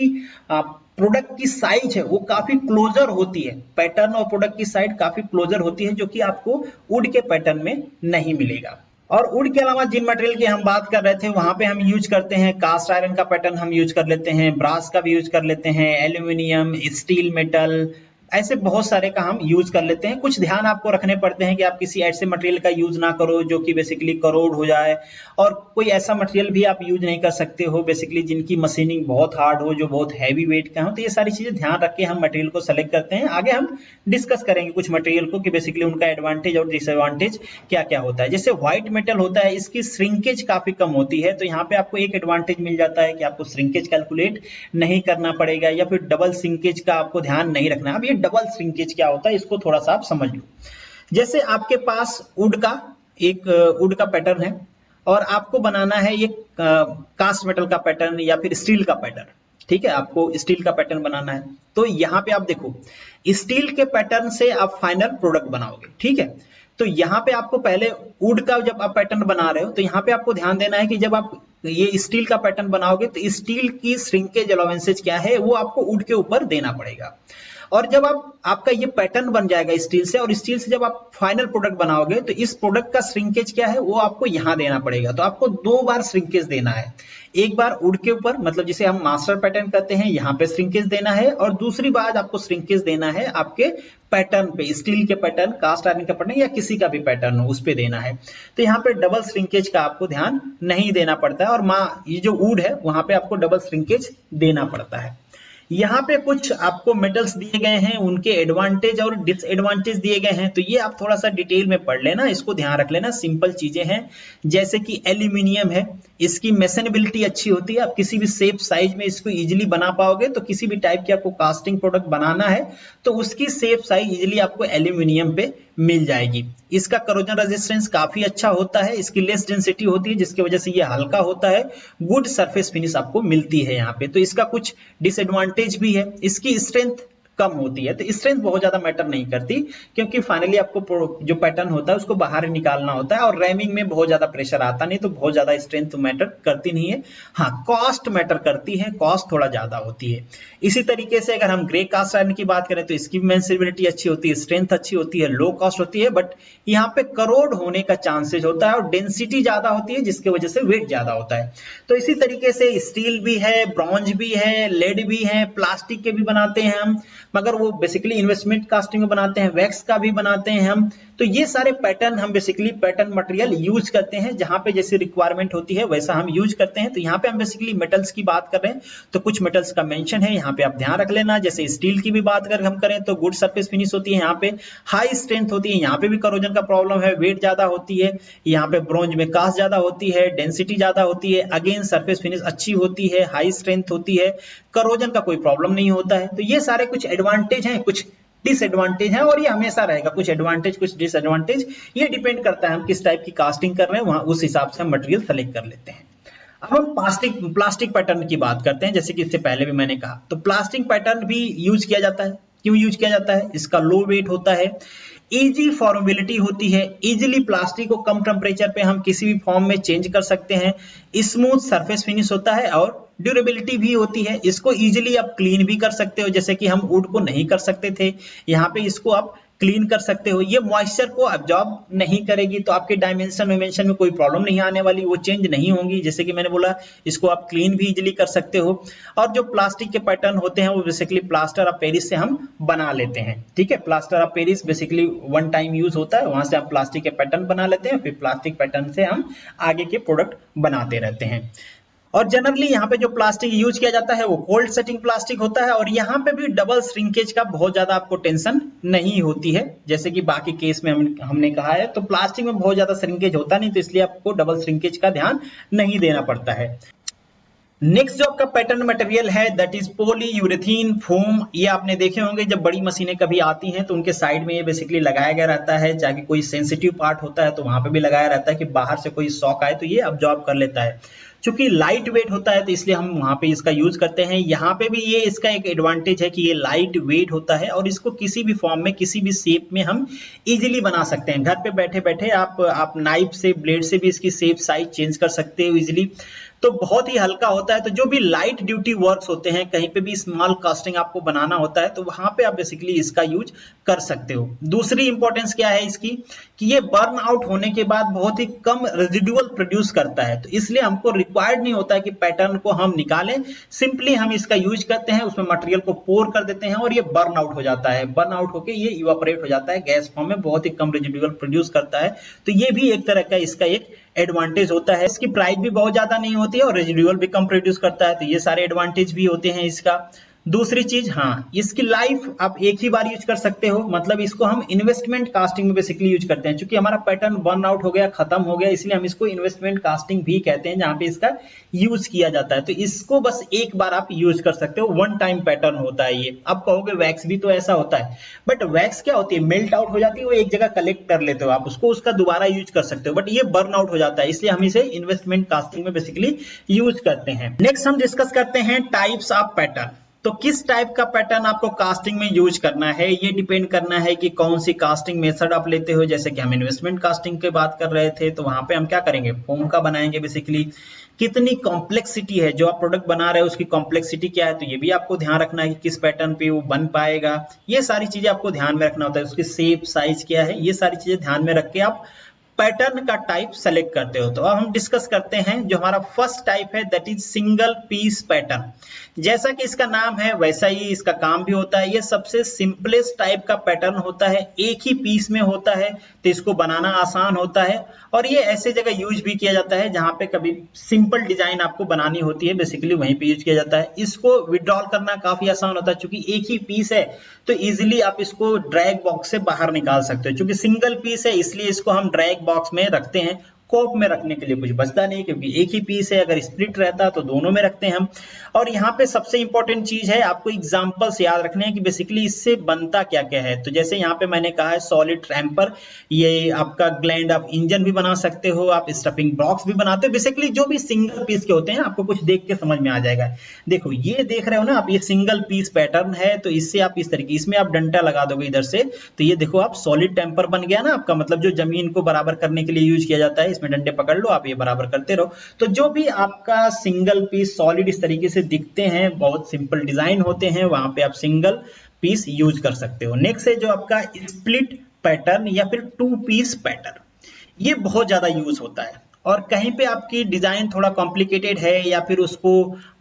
प्रोडक्ट की साइज है वो काफी क्लोजर होती है, पैटर्न और प्रोडक्ट की साइड काफी क्लोजर होती है, जो कि आपको वुड के पैटर्न में नहीं मिलेगा। और वुड के अलावा जिन मटेरियल की हम बात कर रहे थे वहां पे हम यूज करते हैं कास्ट आयरन का पैटर्न हम यूज कर लेते हैं, ब्रास का भी यूज कर लेते हैं, एल्यूमिनियम, स्टील मेटल, ऐसे बहुत सारे का हम यूज कर लेते हैं। कुछ ध्यान आपको रखने पड़ते हैं कि आप किसी ऐसे मटेरियल का यूज ना करो जो कि बेसिकली करोड हो जाए, और कोई ऐसा मटेरियल भी आप यूज नहीं कर सकते हो बेसिकली जिनकी मशीनिंग बहुत हार्ड हो, जो बहुत हैवी वेट का हो। तो ये सारी चीजें ध्यान रख के हम मटेरियल को सेलेक्ट करते हैं। आगे हम डिस्कस करेंगे कुछ मटेरियल को कि बेसिकली उनका एडवांटेज और डिसएडवांटेज क्या क्या होता है। जैसे व्हाइट मेटल होता है, इसकी श्रिंकेज काफी कम होती है, तो यहाँ पे आपको एक एडवांटेज मिल जाता है कि आपको श्रिंकेज कैलकुलेट नहीं करना पड़ेगा, या फिर डबल श्रिंकेज का आपको ध्यान नहीं रखना। अब ये डबल श्रिंकेज क्या होता है इसको थोड़ा सा आप समझ लो। जैसे आपके पास वुड का पैटर्न है और आपको बनाना है ये कास्ट मेटल का पैटर्न या फिर स्टील का पैटर्न, ठीक है, आपको स्टील का पैटर्न बनाना है। तो यहाँ पे आप देखो स्टील के पैटर्न से आप फाइनल प्रोडक्ट बनाओगे, ठीक है। तो यहाँ पे आपको पहले वुड का जब आप पैटर्न बना रहे हो तो यहाँ पे आपको ध्यान देना है कि जब आप ये स्टील का पैटर्न बनाओगे तो स्टील की श्रिंकेज अलाउंसेज क्या है वो आपको वुड के ऊपर देना पड़ेगा। और जब आपका ये पैटर्न बन जाएगा स्टील से, और स्टील से जब आप फाइनल प्रोडक्ट बनाओगे तो इस प्रोडक्ट का श्रिंकेज क्या है वो आपको यहाँ देना पड़ेगा। तो आपको दो बार श्रिंकेज देना है, एक बार वुड के ऊपर, मतलब जिसे हम मास्टर पैटर्न कहते हैं, यहाँ पे श्रिंकेज देना है, और दूसरी बार आपको श्रिंकेज देना है आपके पैटर्न पे, स्टील के पैटर्न, कास्ट आयरन का पैटर्न या किसी का भी पैटर्न हो उस पे देना है। तो यहाँ पे डबल श्रिंकेज का आपको ध्यान नहीं देना पड़ता है, और ये जो वुड है वहां पे आपको डबल श्रिंकेज देना पड़ता है। यहाँ पे कुछ आपको मेटल्स दिए गए हैं, उनके एडवांटेज और डिसएडवांटेज दिए गए हैं, तो ये आप थोड़ा सा डिटेल में पढ़ लेना, इसको ध्यान रख लेना। सिंपल चीजें हैं, जैसे कि एल्यूमिनियम है, इसकी मेसनेबिलिटी अच्छी होती है, आप किसी भी शेप साइज में इसको इजीली बना पाओगे। तो किसी भी टाइप की आपको कास्टिंग प्रोडक्ट बनाना है तो उसकी शेप साइज इजीली आपको एल्यूमिनियम पे मिल जाएगी। इसका करोजन रेजिस्टेंस काफी अच्छा होता है, इसकी लेस डेंसिटी होती है जिसकी वजह से ये हल्का होता है, गुड सरफेस फिनिश आपको मिलती है यहाँ पे। तो इसका कुछ डिसएडवांटेज भी है, इसकी स्ट्रेंथ कम होती है, तो स्ट्रेंथ बहुत ज्यादा मैटर नहीं करती, क्योंकि फाइनली आपको जो पैटर्न होता है उसको बाहर निकालना होता है, और रैमिंग में बहुत ज्यादा प्रेशर आता नहीं, तो बहुत ज्यादा स्ट्रेंथ मैटर करती नहीं है। हाँ, कॉस्ट मैटर करती है, कॉस्ट थोड़ा ज्यादा होती है। इसी तरीके से अगर हम ग्रे कास्ट आयरन की बात करें तो इसकी मेंसिबिलिटी अच्छी होती है, स्ट्रेंथ अच्छी होती है, लो कॉस्ट होती है, बट यहाँ पे करोड़ होने का चांसेस होता है और डेंसिटी ज्यादा होती है जिसकी वजह से वेट ज्यादा होता है। तो इसी तरीके से स्टील भी है, ब्रॉन्ज भी है, लेड भी है, प्लास्टिक के भी बनाते हैं हम, मगर वो बेसिकली इन्वेस्टमेंट कास्टिंग में बनाते हैं, वैक्स का भी बनाते हैं हम। तो ये सारे पैटर्न हम बेसिकली पैटर्न मटेरियल यूज करते हैं, जहां पे जैसी रिक्वायरमेंट होती है वैसा हम यूज करते हैं। तो यहाँ पे हम बेसिकली मेटल्स की बात कर रहे हैं, तो कुछ मेटल्स का मेंशन है यहाँ पे, आप ध्यान रख लेना। जैसे स्टील की भी बात अगर हम करें तो गुड सरफेस फिनिश होती है, यहाँ पे हाई स्ट्रेंथ होती है, यहाँ पे भी करोजन का प्रॉब्लम है, वेट ज्यादा होती है। यहाँ पे ब्रॉन्ज में कास्ट ज्यादा होती है, डेंसिटी ज्यादा होती है, अगेन सरफेस फिनिश अच्छी होती है, हाई स्ट्रेंथ होती है, करोजन का कोई प्रॉब्लम नहीं होता है। तो ये सारे कुछ एडवांटेज हैं, कुछ डिसएडवांटेज है, और ये हमेशा रहेगा, कुछ एडवांटेज कुछ डिसएडवांटेज, ये डिपेंड करता है हम किस टाइप की कास्टिंग कर रहे हैं, वहां उस हिसाब से हम मटेरियल सेलेक्ट कर लेते हैं। अब हम प्लास्टिक पैटर्न की बात करते हैं, जैसे कि इससे पहले भी मैंने कहा, तो प्लास्टिक पैटर्न भी यूज किया जाता है। क्यों यूज किया जाता है? इसका लो वेट होता है, इजी फॉर्मेबिलिटी होती है, इजीली प्लास्टिक को कम टेम्परेचर पे हम किसी भी फॉर्म में चेंज कर सकते हैं, स्मूथ सरफेस फिनिश होता है और ड्यूरेबिलिटी भी होती है। इसको इजीली आप क्लीन भी कर सकते हो, जैसे कि हम वुड को नहीं कर सकते थे, यहाँ पे इसको आप क्लीन कर सकते हो। ये मॉइस्चर को अब्जॉर्ब नहीं करेगी, तो आपके डायमेंशन में कोई प्रॉब्लम नहीं आने वाली, वो चेंज नहीं होंगी। जैसे कि मैंने बोला, इसको आप क्लीन भी इजीली कर सकते हो। और जो प्लास्टिक के पैटर्न होते हैं वो बेसिकली प्लास्टर ऑफ पेरिस से हम बना लेते हैं। ठीक है, plaster of Paris basically one time use होता है, वहां से हम प्लास्टिक के पैटर्न बना लेते हैं, फिर प्लास्टिक पैटर्न से हम आगे के प्रोडक्ट बनाते रहते हैं। और जनरली यहाँ पे जो प्लास्टिक यूज किया जाता है वो कोल्ड सेटिंग प्लास्टिक होता है, और यहाँ पे भी डबल श्रिंकेज का बहुत ज्यादा आपको टेंशन नहीं होती है, जैसे कि बाकी केस में हमने कहा है। तो प्लास्टिक में बहुत ज्यादा श्रिंकेज होता नहीं, तो इसलिए आपको डबल श्रिंकेज का ध्यान नहीं देना पड़ता है। नेक्स्ट जो आपका पैटर्न मटेरियल है दैट इज पॉलीयूरेथीन फोम। ये आपने देखे होंगे, जब बड़ी मशीनें कभी आती हैं तो उनके साइड में ये बेसिकली लगाया गया रहता है, चाहे कोई सेंसिटिव पार्ट होता है तो वहां पे भी लगाया रहता है कि बाहर से कोई शॉक आए तो ये अब्जॉर्ब कर लेता है। चूंकि लाइट वेट होता है तो इसलिए हम वहां पे इसका यूज करते हैं। यहाँ पे भी ये इसका एक एडवांटेज है कि ये लाइट वेट होता है और इसको किसी भी फॉर्म में किसी भी शेप में हम इजीली बना सकते हैं। घर पे बैठे बैठे आप नाइफ से, ब्लेड से भी इसकी शेप साइज चेंज कर सकते हो इजीली। तो बहुत ही हल्का होता है। तो जो भी लाइट ड्यूटी वर्क्स होते हैं, कहीं पे भी स्मॉल कास्टिंग आपको बनाना होता है तो वहां पे आप बेसिकली इसका यूज कर सकते हो। दूसरी इंपॉर्टेंस क्या है इसकी, कि ये बर्न आउट होने के बाद बहुत ही कम रेजिडुअल प्रोड्यूस करता है, तो इसलिए हमको रिक्वायर्ड नहीं होता है कि पैटर्न को हम निकालें, सिंपली हम इसका यूज करते हैं, उसमें मटेरियल को पोर कर देते हैं और ये बर्न आउट हो जाता है। बर्न आउट होकर ये इवापोरेट हो जाता है गैस फॉर्म में, बहुत ही कम रेजिडुअल प्रोड्यूस करता है। तो ये भी एक तरह का इसका एक एडवांटेज होता है। इसकी प्राइस भी बहुत ज्यादा नहीं होती है और रेजिडुअल भी कम प्रोड्यूस करता है, तो ये सारे एडवांटेज भी होते हैं इसका। दूसरी चीज, हाँ, इसकी लाइफ आप एक ही बार यूज कर सकते हो, मतलब इसको हम इन्वेस्टमेंट कास्टिंग में बेसिकली यूज करते हैं। क्योंकि हमारा पैटर्न बर्न आउट हो गया, खत्म हो गया, इसलिए हम इसको इन्वेस्टमेंट कास्टिंग भी कहते हैं, जहां पे इसका यूज किया जाता है। तो इसको बस एक बार आप यूज कर सकते हो, वन टाइम पैटर्न होता है ये। अब कहोगे वैक्स भी तो ऐसा होता है, बट वैक्स क्या होती है, मेल्ट आउट हो जाती है, वो एक जगह कलेक्ट कर लेते हो आप उसको, उसका दोबारा यूज कर सकते हो, बट ये बर्न आउट हो जाता है, इसलिए हम इसे इन्वेस्टमेंट कास्टिंग में बेसिकली यूज करते हैं। नेक्स्ट हम डिस्कस करते हैं टाइप्स ऑफ पैटर्न। तो किस टाइप का पैटर्न आपको कास्टिंग में यूज करना है, ये डिपेंड करना है कि कौन सी कास्टिंग मेथड आप लेते हो। जैसे कि हम इन्वेस्टमेंट कास्टिंग की बात कर रहे थे, तो वहां पे हम क्या करेंगे, फोम का बनाएंगे बेसिकली। कितनी कॉम्प्लेक्सिटी है जो आप प्रोडक्ट बना रहे हो, उसकी कॉम्प्लेक्सिटी क्या है, तो ये भी आपको ध्यान रखना है कि किस पैटर्न पे वो बन पाएगा। ये सारी चीजें आपको ध्यान में रखना होता है, उसकी शेप साइज क्या है, ये सारी चीजें ध्यान में रख के आप पैटर्न का टाइप सेलेक्ट करते हो। तो अब हम डिस्कस करते हैं जो हमारा फर्स्ट टाइप है, that is single piece pattern. जैसा कि इसका नाम है वैसा ही इसका काम भी होता है। ये सबसे सिंपलेस्ट टाइप का पैटर्न होता है, एक ही पीस में होता है, तो इसको बनाना आसान होता है। और ये ऐसे जगह यूज भी किया जाता है जहां पे कभी सिंपल डिजाइन आपको बनानी होती है, बेसिकली वहीं पे यूज किया जाता है। इसको विड्रॉल करना काफी आसान होता है, क्योंकि एक ही पीस है तो इजीली आप इसको ड्रैग बॉक्स से बाहर निकाल सकते हो। क्योंकि सिंगल पीस है इसलिए इसको हम ड्रैग बॉक्स में रखते हैं, कोप में रखने के लिए कुछ बचता नहीं, क्योंकि एक ही पीस है। अगर स्प्लिट रहता तो दोनों में रखते हैं हम। और यहाँ पे सबसे इंपॉर्टेंट चीज है, आपको एग्जांपल्स याद रखने हैं कि बेसिकली इससे बनता क्या क्या है। तो जैसे यहाँ पे मैंने कहा है सॉलिड रैम्पर, ये आपका ग्लैंड ऑफ इंजन भी बना सकते हो, आप स्टफिंग बॉक्स भी बनाते हो। बेसिकली जो भी सिंगल पीस के होते हैं, आपको कुछ देख के समझ में आ जाएगा। देखो ये देख रहे हो ना आप, ये सिंगल पीस पैटर्न है, तो इससे आप इस तरीके, इसमें आप डंडा लगा दोगे इधर से, तो ये देखो आप सॉलिड टेम्पर बन गया ना आपका, मतलब जो जमीन को बराबर करने के लिए यूज किया जाता है, इसमें डंडे पकड़ लो, आप ये बराबर करते रहो। तो जो भी आपका सिंगल पीस सॉलिड इस तरीके से दिखते हैं, बहुत सिंपल डिजाइन होते हैं, वहां पे आप सिंगल पीस यूज कर सकते हो। नेक्स्ट है जो आपका स्प्लिट पैटर्न या फिर टू पीस पैटर्न, ये बहुत ज्यादा यूज होता है। और कहीं पे आपकी डिजाइन थोड़ा कॉम्प्लिकेटेड है या फिर उसको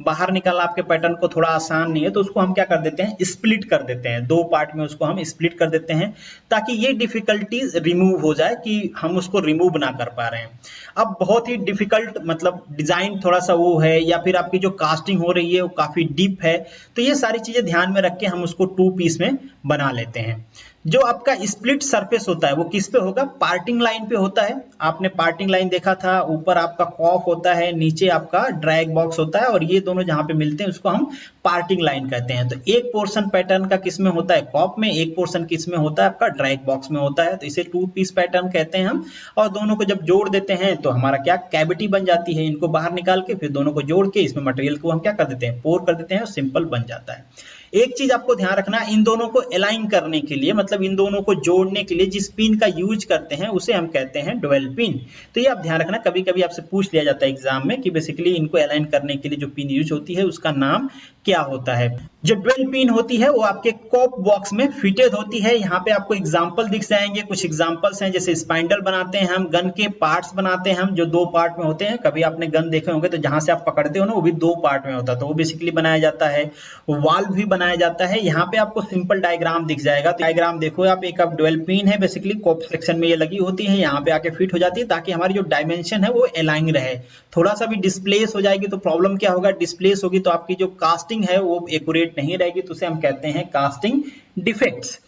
बाहर निकालना आपके पैटर्न को थोड़ा आसान नहीं है, तो उसको हम क्या कर देते हैं, स्प्लिट कर देते हैं, दो पार्ट में उसको हम स्प्लिट कर देते हैं, ताकि ये डिफिकल्टीज रिमूव हो जाए कि हम उसको रिमूव ना कर पा रहे हैं। अब बहुत ही डिफिकल्ट, मतलब डिजाइन थोड़ा सा वो है, या फिर आपकी जो कास्टिंग हो रही है वो काफी डीप है, तो ये सारी चीजें ध्यान में रख के हम उसको टू पीस में बना लेते हैं। जो आपका स्प्लिट सरफेस होता है वो किस पे होगा, पार्टिंग लाइन पे होता है। आपने पार्टिंग लाइन देखा था, ऊपर आपका कॉप होता है, नीचे आपका ड्रैग बॉक्स होता है, और ये दोनों जहां पे मिलते हैं उसको हम पार्टिंग लाइन कहते हैं। तो एक पोर्शन पैटर्न का किस में होता है, कॉप में, एक पोर्शन किस में होता है, आपका ड्रैग बॉक्स में होता है। तो इसे 2 पीस पैटर्न कहते हैं हम। और दोनों को जब जोड़ देते हैं तो हमारा क्या, कैविटी बन जाती है। इनको बाहर निकाल के फिर दोनों को जोड़ के इसमें मटेरियल को हम क्या कर देते हैं, पोर कर देते हैं, और सिंपल बन जाता है। एक चीज आपको ध्यान रखना, इन दोनों को अलाइन करने के लिए, मतलब इन दोनों को जोड़ने के लिए जिस पिन का यूज करते हैं उसे हम कहते हैं ड्वेल पिन। तो ये आप ध्यान रखना, कभी कभी आपसे पूछ लिया जाता है एग्जाम में कि बेसिकली इनको अलाइन करने के लिए जो पिन यूज होती है उसका नाम क्या होता है। जो ड्वेल पिन होती है वो आपके कॉप बॉक्स में फिटेड होती है। यहाँ पे आपको एग्जांपल दिख जाएंगे, कुछ एग्जांपल्स हैं, जैसे स्पाइंडल बनाते हैं हम, गन के पार्ट्स बनाते हैं हम जो 2 पार्ट में होते हैं। कभी आपने गन देखे होंगे तो जहां से आप पकड़ते हो ना वो भी 2 पार्ट में होता है, तो वो बेसिकली बनाया जाता है। वाल्व भी बनाया जाता है। यहाँ पे आपको सिंपल डायग्राम दिख जाएगा, तो डायग्राम देखो आप, एक अब ड्वेल पिन है, बेसिकली कॉप सेक्शन में ये लगी होती है, यहाँ पे आके फिट हो जाती है ताकि हमारी जो डायमेंशन है वो अलाइन रहे। थोड़ा सा भी डिस्प्लेस हो जाएगी तो प्रॉब्लम क्या होगा, डिस्प्लेस होगी तो आपकी जो कास्टिंग है वो एक्यूरेट नहीं रहेगी, तो उसे हम कहते हैं कास्टिंग डिफेक्ट्स।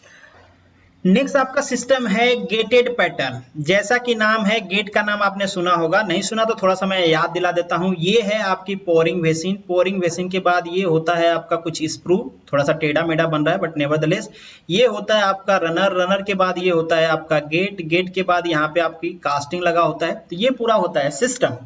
नेक्स्ट आपका सिस्टम है गेटेड पैटर्न। जैसा कि नाम है, गेट का नाम आपने सुना होगा, नहीं सुना तो थोड़ा सा मैं याद दिला देता हूं। ये है आपकी पोरिंग वेसिन। पोरिंग वेसिन के बाद ये होता है आपका कुछ स्क्रू, थोड़ा सा टेढ़ा मेढ़ा बन रहा है बट नेवरदलेस। ये होता है आपका रनर। रनर के बाद ये होता है आपका गेट। गेट के बाद यहाँ पे आपकी कास्टिंग लगा होता है। तो ये पूरा होता है सिस्टम।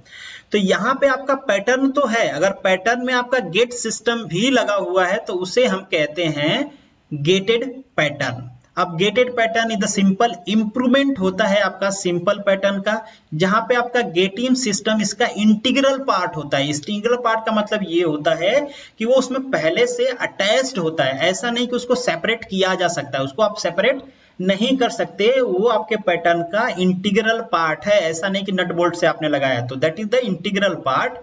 तो यहाँ पे आपका पैटर्न तो है, अगर पैटर्न में आपका गेट सिस्टम भी लगा हुआ है तो उसे हम कहते हैं गेटेड पैटर्न। अब gated pattern is the simple improvement होता है आपका सिंपल पैटर्न का, जहां पे आपका गेटिंग सिस्टम इसका इंटीग्रल पार्ट होता है। इंटीग्रल पार्ट का मतलब ये होता है कि वो उसमें पहले से अटैच्ड होता है, ऐसा नहीं कि उसको सेपरेट किया जा सकता है, उसको आप सेपरेट नहीं कर सकते, वो आपके पैटर्न का इंटीग्रल पार्ट है। ऐसा नहीं कि नट बोल्ट से आपने लगाया, तो that is the integral part.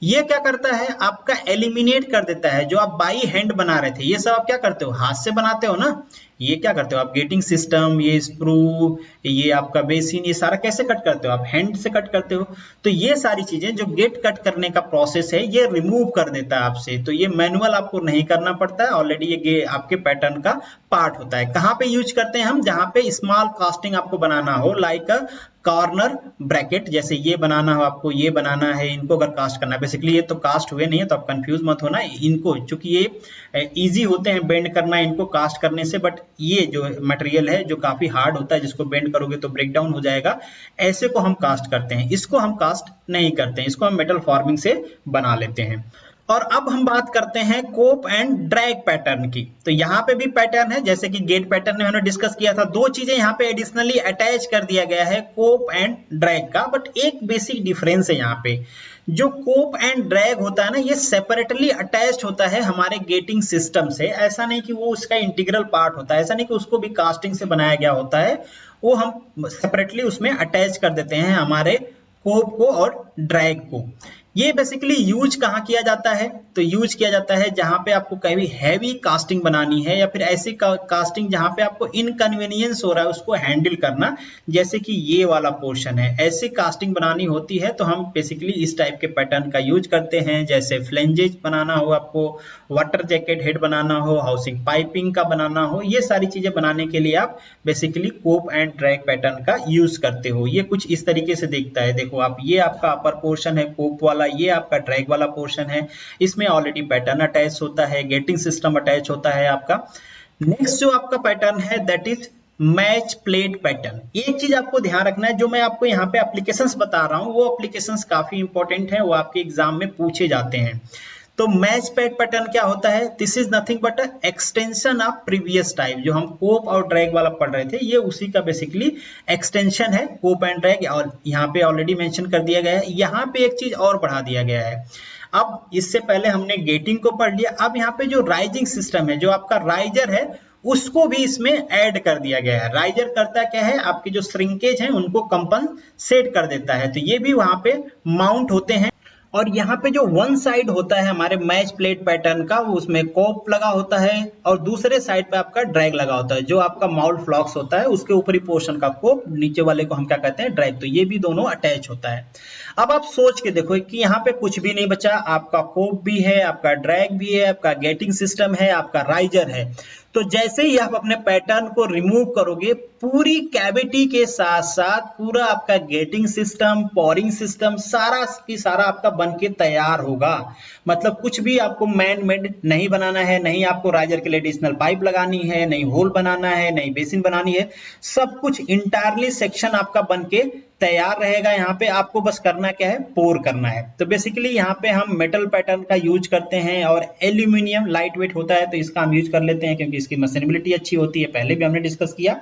ये क्या करता है, आपका एलिमिनेट कर देता है। जो आप बाई हैंड बना रहे थे, ये सब आप क्या करते हो, हाथ से बनाते हो ना। ये क्या करते हो आप, गेटिंग सिस्टम, ये स्क्रू, ये आपका बेसिन, ये सारा कैसे कट करते हो आप, हैंड से कट करते हो। तो ये सारी चीजें जो गेट कट करने का प्रोसेस है ये रिमूव कर देता है आपसे। तो ये मैनुअल आपको नहीं करना पड़ता है, ऑलरेडी ये आपके पैटर्न का पार्ट होता है। कहाँ पे यूज करते हैं हम, जहां पे स्मॉल कास्टिंग आपको बनाना हो, लाइक कॉर्नर ब्रैकेट, जैसे ये बनाना हो आपको, ये बनाना है, इनको अगर कास्ट करना है। बेसिकली ये तो कास्ट हुए नहीं है तो आप कंफ्यूज मत होना इनको, चूंकि ये इजी होते हैं बेंड करना इनको कास्ट करने से, बट ये जो मटेरियल है जो काफी हार्ड होता है, जिसको बेंड करोगे तो ब्रेक डाउन हो जाएगा, ऐसे को हम कास्ट करते हैं। इसको हम कास्ट नहीं करते हैं, इसको हम मेटल फॉर्मिंग से बना लेते हैं। और अब हम बात करते हैं कोप एंड ड्रैग पैटर्न की। तो यहाँ पे भी पैटर्न है, जैसे कि गेट पैटर्न में हमने डिस्कस किया था। 2 चीजें यहाँ पे एडिशनली अटैच कर दिया गया है कोप एंड ड्रैग का, बट एक बेसिक डिफरेंस है यहाँ पे। जो कोप एंड ड्रैग होता है ना, ये सेपरेटली अटैच्ड होता है हमारे गेटिंग सिस्टम से। ऐसा नहीं कि वो उसका इंटीग्रल पार्ट होता है, ऐसा नहीं कि उसको भी कास्टिंग से बनाया गया होता है, वो हम सेपरेटली उसमें अटैच कर देते हैं हमारे कोप को और ड्रैग को। ये बेसिकली यूज कहाँ किया जाता है, तो यूज किया जाता है जहां पे आपको कभी हैवी कास्टिंग बनानी है, या फिर ऐसी कास्टिंग जहां पे आपको इनकन्वीनियंस हो रहा है उसको हैंडल करना, जैसे कि ये वाला पोर्शन है। ऐसी कास्टिंग बनानी होती है तो हम बेसिकली इस टाइप के पैटर्न का यूज करते हैं। जैसे फ्लेंजेज बनाना हो आपको, वाटर जैकेट हेड बनाना हो, हाउसिंग पाइपिंग का बनाना हो, ये सारी चीजें बनाने के लिए आप basically cope and drag pattern का यूज करते हो। ये कुछ इस तरीके से दिखता है, देखो आप, ये आपका अपर पोर्शन है कोप वाला, ये आपका ड्रैग वाला पोर्शन है, इसमें ऑलरेडी पैटर्न अटैच होता है, गेटिंग सिस्टम अटैच होता है आपका। नेक्स्ट जो आपका पैटर्न है that is match plate pattern. एक चीज आपको ध्यान रखना है, जो मैं आपको यहाँ पे एप्लीकेशंस बता रहा हूँ वो एप्लीकेशंस काफी इंपॉर्टेंट है, वो आपके एग्जाम में पूछे जाते हैं। तो मैच प्लेट पैटर्न क्या होता है, this is nothing but extension of previous type. जो हम कोप और ड्रैग वाला पढ़ रहे थे, ये उसी का बेसिकली एक्सटेंशन है, कोप एंड ड्रैग। और यहाँ पे ऑलरेडी मेंशन कर दिया गया है। यहाँ पे एक चीज और बढ़ा दिया गया है। अब इससे पहले हमने गेटिंग को पढ़ लिया, अब यहाँ पे जो राइजिंग सिस्टम है, जो आपका राइजर है, उसको भी इसमें ऐड कर दिया गया है। राइजर करता क्या है, आपके जो श्रिंकेज है उनको कंपनसेट कर देता है। तो ये भी वहां पे माउंट होते हैं। और यहाँ पे जो वन साइड होता है हमारे मैच प्लेट पैटर्न का, वो उसमें कोप लगा होता है, और दूसरे साइड पे आपका ड्रैग लगा होता है। जो आपका माउल्ट फ्लॉक्स होता है उसके ऊपरी पोर्शन का कोप, नीचे वाले को हम क्या कहते हैं, ड्रैग। तो ये भी दोनों अटैच होता है। अब आप सोच के देखो कि यहाँ पे कुछ भी नहीं बचा, आपका कोप भी है, आपका ड्रैग भी है, आपका गेटिंग सिस्टम है, आपका राइजर है। तो जैसे ही आप अपने पैटर्न को रिमूव करोगे, पूरी कैविटी के साथ साथ पूरा आपका गेटिंग सिस्टम, पोरिंग सिस्टम सारा की सारा आपका बन के तैयार होगा। मतलब कुछ भी आपको मैन मेड नहीं बनाना है, नहीं आपको राइजर के लिए एडिशनल पाइप लगानी है, नहीं होल बनाना है, नहीं बेसिन बनानी है, सब कुछ इंटायरली सेक्शन आपका बन के तैयार रहेगा। यहाँ पे आपको बस करना क्या है, पोर करना है। तो बेसिकली यहाँ पे हम मेटल पैटर्न का यूज करते हैं और एल्यूमिनियम लाइट वेट होता है तो इसका हम यूज कर लेते हैं क्योंकि इसकी मशीनेबिलिटी अच्छी होती है, पहले भी हमने डिस्कस किया।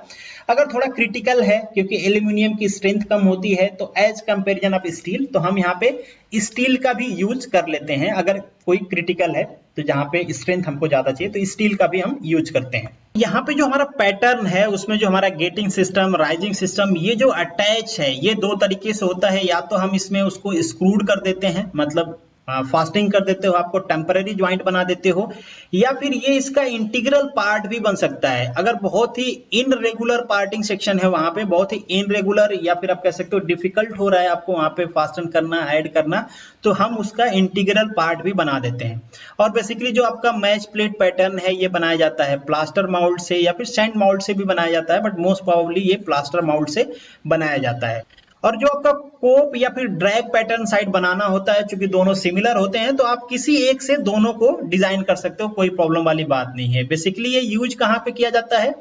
अगर थोड़ा क्रिटिकल है क्योंकि एल्यूमिनियम की स्ट्रेंथ कम होती है तो एज कंपेरिजन ऑफ स्टील, तो हम यहाँ पे स्टील का भी यूज कर लेते हैं। अगर कोई क्रिटिकल है तो जहाँ पे स्ट्रेंथ हमको ज्यादा चाहिए तो स्टील का भी हम यूज करते हैं। यहाँ पे जो हमारा पैटर्न है उसमें जो हमारा गेटिंग सिस्टम, राइजिंग सिस्टम, ये जो अटैच है ये दो तरीके से होता है। या तो हम इसमें उसको स्क्रूड कर देते हैं, मतलब फास्टिंग कर देते हो, आपको टेम्पररी ज्वाइंट बना देते हो, या फिर ये इसका इंटीग्रल पार्ट भी बन सकता है। अगर बहुत ही इनरेगुलर पार्टिंग सेक्शन है, वहां पे बहुत ही इनरेगुलर या फिर आप कह सकते हो डिफिकल्ट हो रहा है आपको वहां पे फास्टन करना, ऐड करना, तो हम उसका इंटीग्रल पार्ट भी बना देते हैं। और बेसिकली जो आपका मैच प्लेट पैटर्न है ये बनाया जाता है प्लास्टर माउल्ड से या फिर सैंड माउल्ड से भी बनाया जाता है, बट मोस्ट प्रोबेबली ये प्लास्टर माउल्ड से बनाया जाता है। और जो आपका कोप या फिर ड्रैग पैटर्न साइड बनाना होता है, चूंकि दोनों सिमिलर होते हैं तो आप किसी एक से दोनों को डिजाइन कर सकते हो, कोई प्रॉब्लम वाली बात नहीं है। बेसिकली ये यूज कहाँ पे किया जाता है,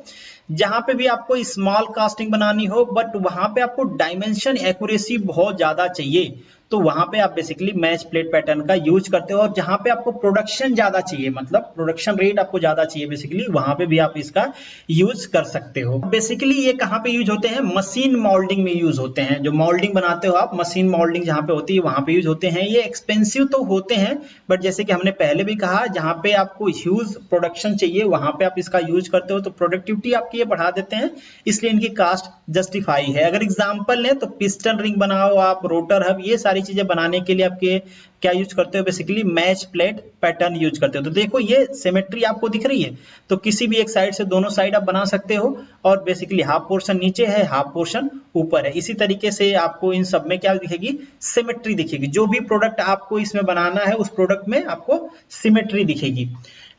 जहां पे भी आपको स्मॉल कास्टिंग बनानी हो बट वहां पे आपको डायमेंशन एक्यूरेसी बहुत ज्यादा चाहिए, तो वहां पे आप बेसिकली मैच प्लेट पैटर्न का यूज करते हो। और जहां पे आपको प्रोडक्शन ज्यादा चाहिए, मतलब प्रोडक्शन रेट आपको ज्यादा चाहिए, बेसिकली वहां पे भी आप इसका यूज कर सकते हो। बेसिकली ये कहाँ पे यूज होते हैं, मशीन मोल्डिंग में यूज होते हैं। जो मोल्डिंग बनाते हो आप, मशीन मोल्डिंग जहां पे होती है वहां पे यूज होते हैं। ये एक्सपेंसिव तो होते हैं बट जैसे कि हमने पहले भी कहा, जहां पे आपको ह्यूज प्रोडक्शन चाहिए वहां पे आप इसका यूज करते हो तो प्रोडक्टिविटी आपकी ये बढ़ा देते हैं, इसलिए इनकी कास्ट जस्टिफाई है। अगर एग्जांपल लें तो पिस्टन रिंग बनाओ आप, रोटर हब, ये सारी चीजें बनाने के लिए आपके क्या यूज करते हो, basically match plate pattern use करते हो। तो देखो ये सिमेट्री आपको दिख रही है, तो किसी भी एक साइड से दोनों साइड आप बना सकते हो और बेसिकली हाफ पोर्शन नीचे है, हाफ पोर्शन ऊपर है। इसी तरीके से आपको इन सब में क्या दिखेगी, सिमेट्री दिखेगी। जो भी प्रोडक्ट आपको इसमें बनाना है उस प्रोडक्ट में आपको सिमेट्री दिखेगी।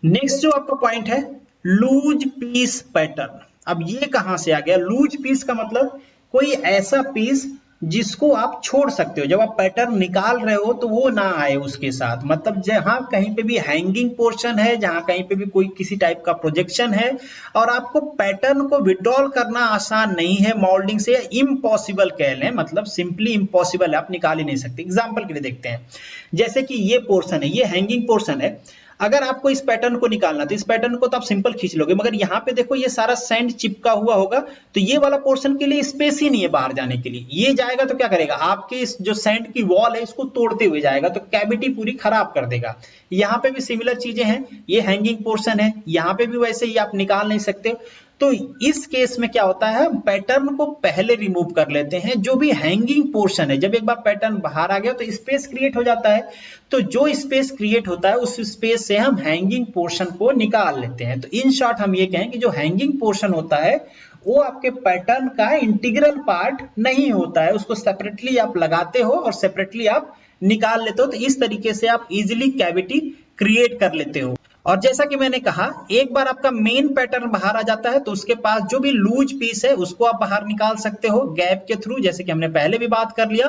नेक्स्ट जो आपका पॉइंट है, लूज पीस पैटर्न। अब ये कहां से आ गया, लूज पीस का मतलब कोई ऐसा पीस जिसको आप छोड़ सकते हो, जब आप पैटर्न निकाल रहे हो तो वो ना आए उसके साथ। मतलब जहां कहीं पे भी हैंगिंग पोर्शन है, जहां कहीं पे भी कोई किसी टाइप का प्रोजेक्शन है और आपको पैटर्न को विड्रॉल करना आसान नहीं है मोल्डिंग से, इम्पॉसिबल कह लें, मतलब सिंपली इम्पॉसिबल है, आप निकाल ही नहीं सकते। एग्जांपल के लिए देखते हैं, जैसे कि ये पोर्शन है, ये हैंगिंग पोर्शन है। अगर आपको इस पैटर्न को निकालना तो इस पैटर्न को तो आप सिंपल खींच लोगे, मगर यहाँ पे देखो ये सारा सैंड चिपका हुआ होगा तो ये वाला पोर्शन के लिए स्पेस ही नहीं है बाहर जाने के लिए। ये जाएगा तो क्या करेगा, आपके इस जो सैंड की वॉल है इसको तोड़ते हुए जाएगा, तो कैविटी पूरी खराब कर देगा। यहाँ पे भी सिमिलर चीजें हैं, ये हैंगिंग पोर्शन है, यहाँ पे भी वैसे ही आप निकाल नहीं सकते। तो इस केस में क्या होता है, हम पैटर्न को पहले रिमूव कर लेते हैं। जो भी हैंगिंग पोर्शन है, जब एक बार पैटर्न बाहर आ गया तो स्पेस क्रिएट हो जाता है, तो जो स्पेस क्रिएट होता है उस स्पेस से हम हैंगिंग पोर्शन को निकाल लेते हैं। तो इन शॉर्ट हम ये कहें कि जो हैंगिंग पोर्शन होता है वो आपके पैटर्न का इंटीग्रल पार्ट नहीं होता है, उसको सेपरेटली आप लगाते हो और सेपरेटली आप निकाल लेते हो। तो इस तरीके से आप इजिली कैविटी क्रिएट कर लेते हो। और जैसा कि मैंने कहा, एक बार आपका मेन पैटर्न बाहर आ जाता है तो उसके पास जो भी लूज पीस है उसको आप बाहर निकाल सकते हो गैप के थ्रू, जैसे कि हमने पहले भी बात कर लिया।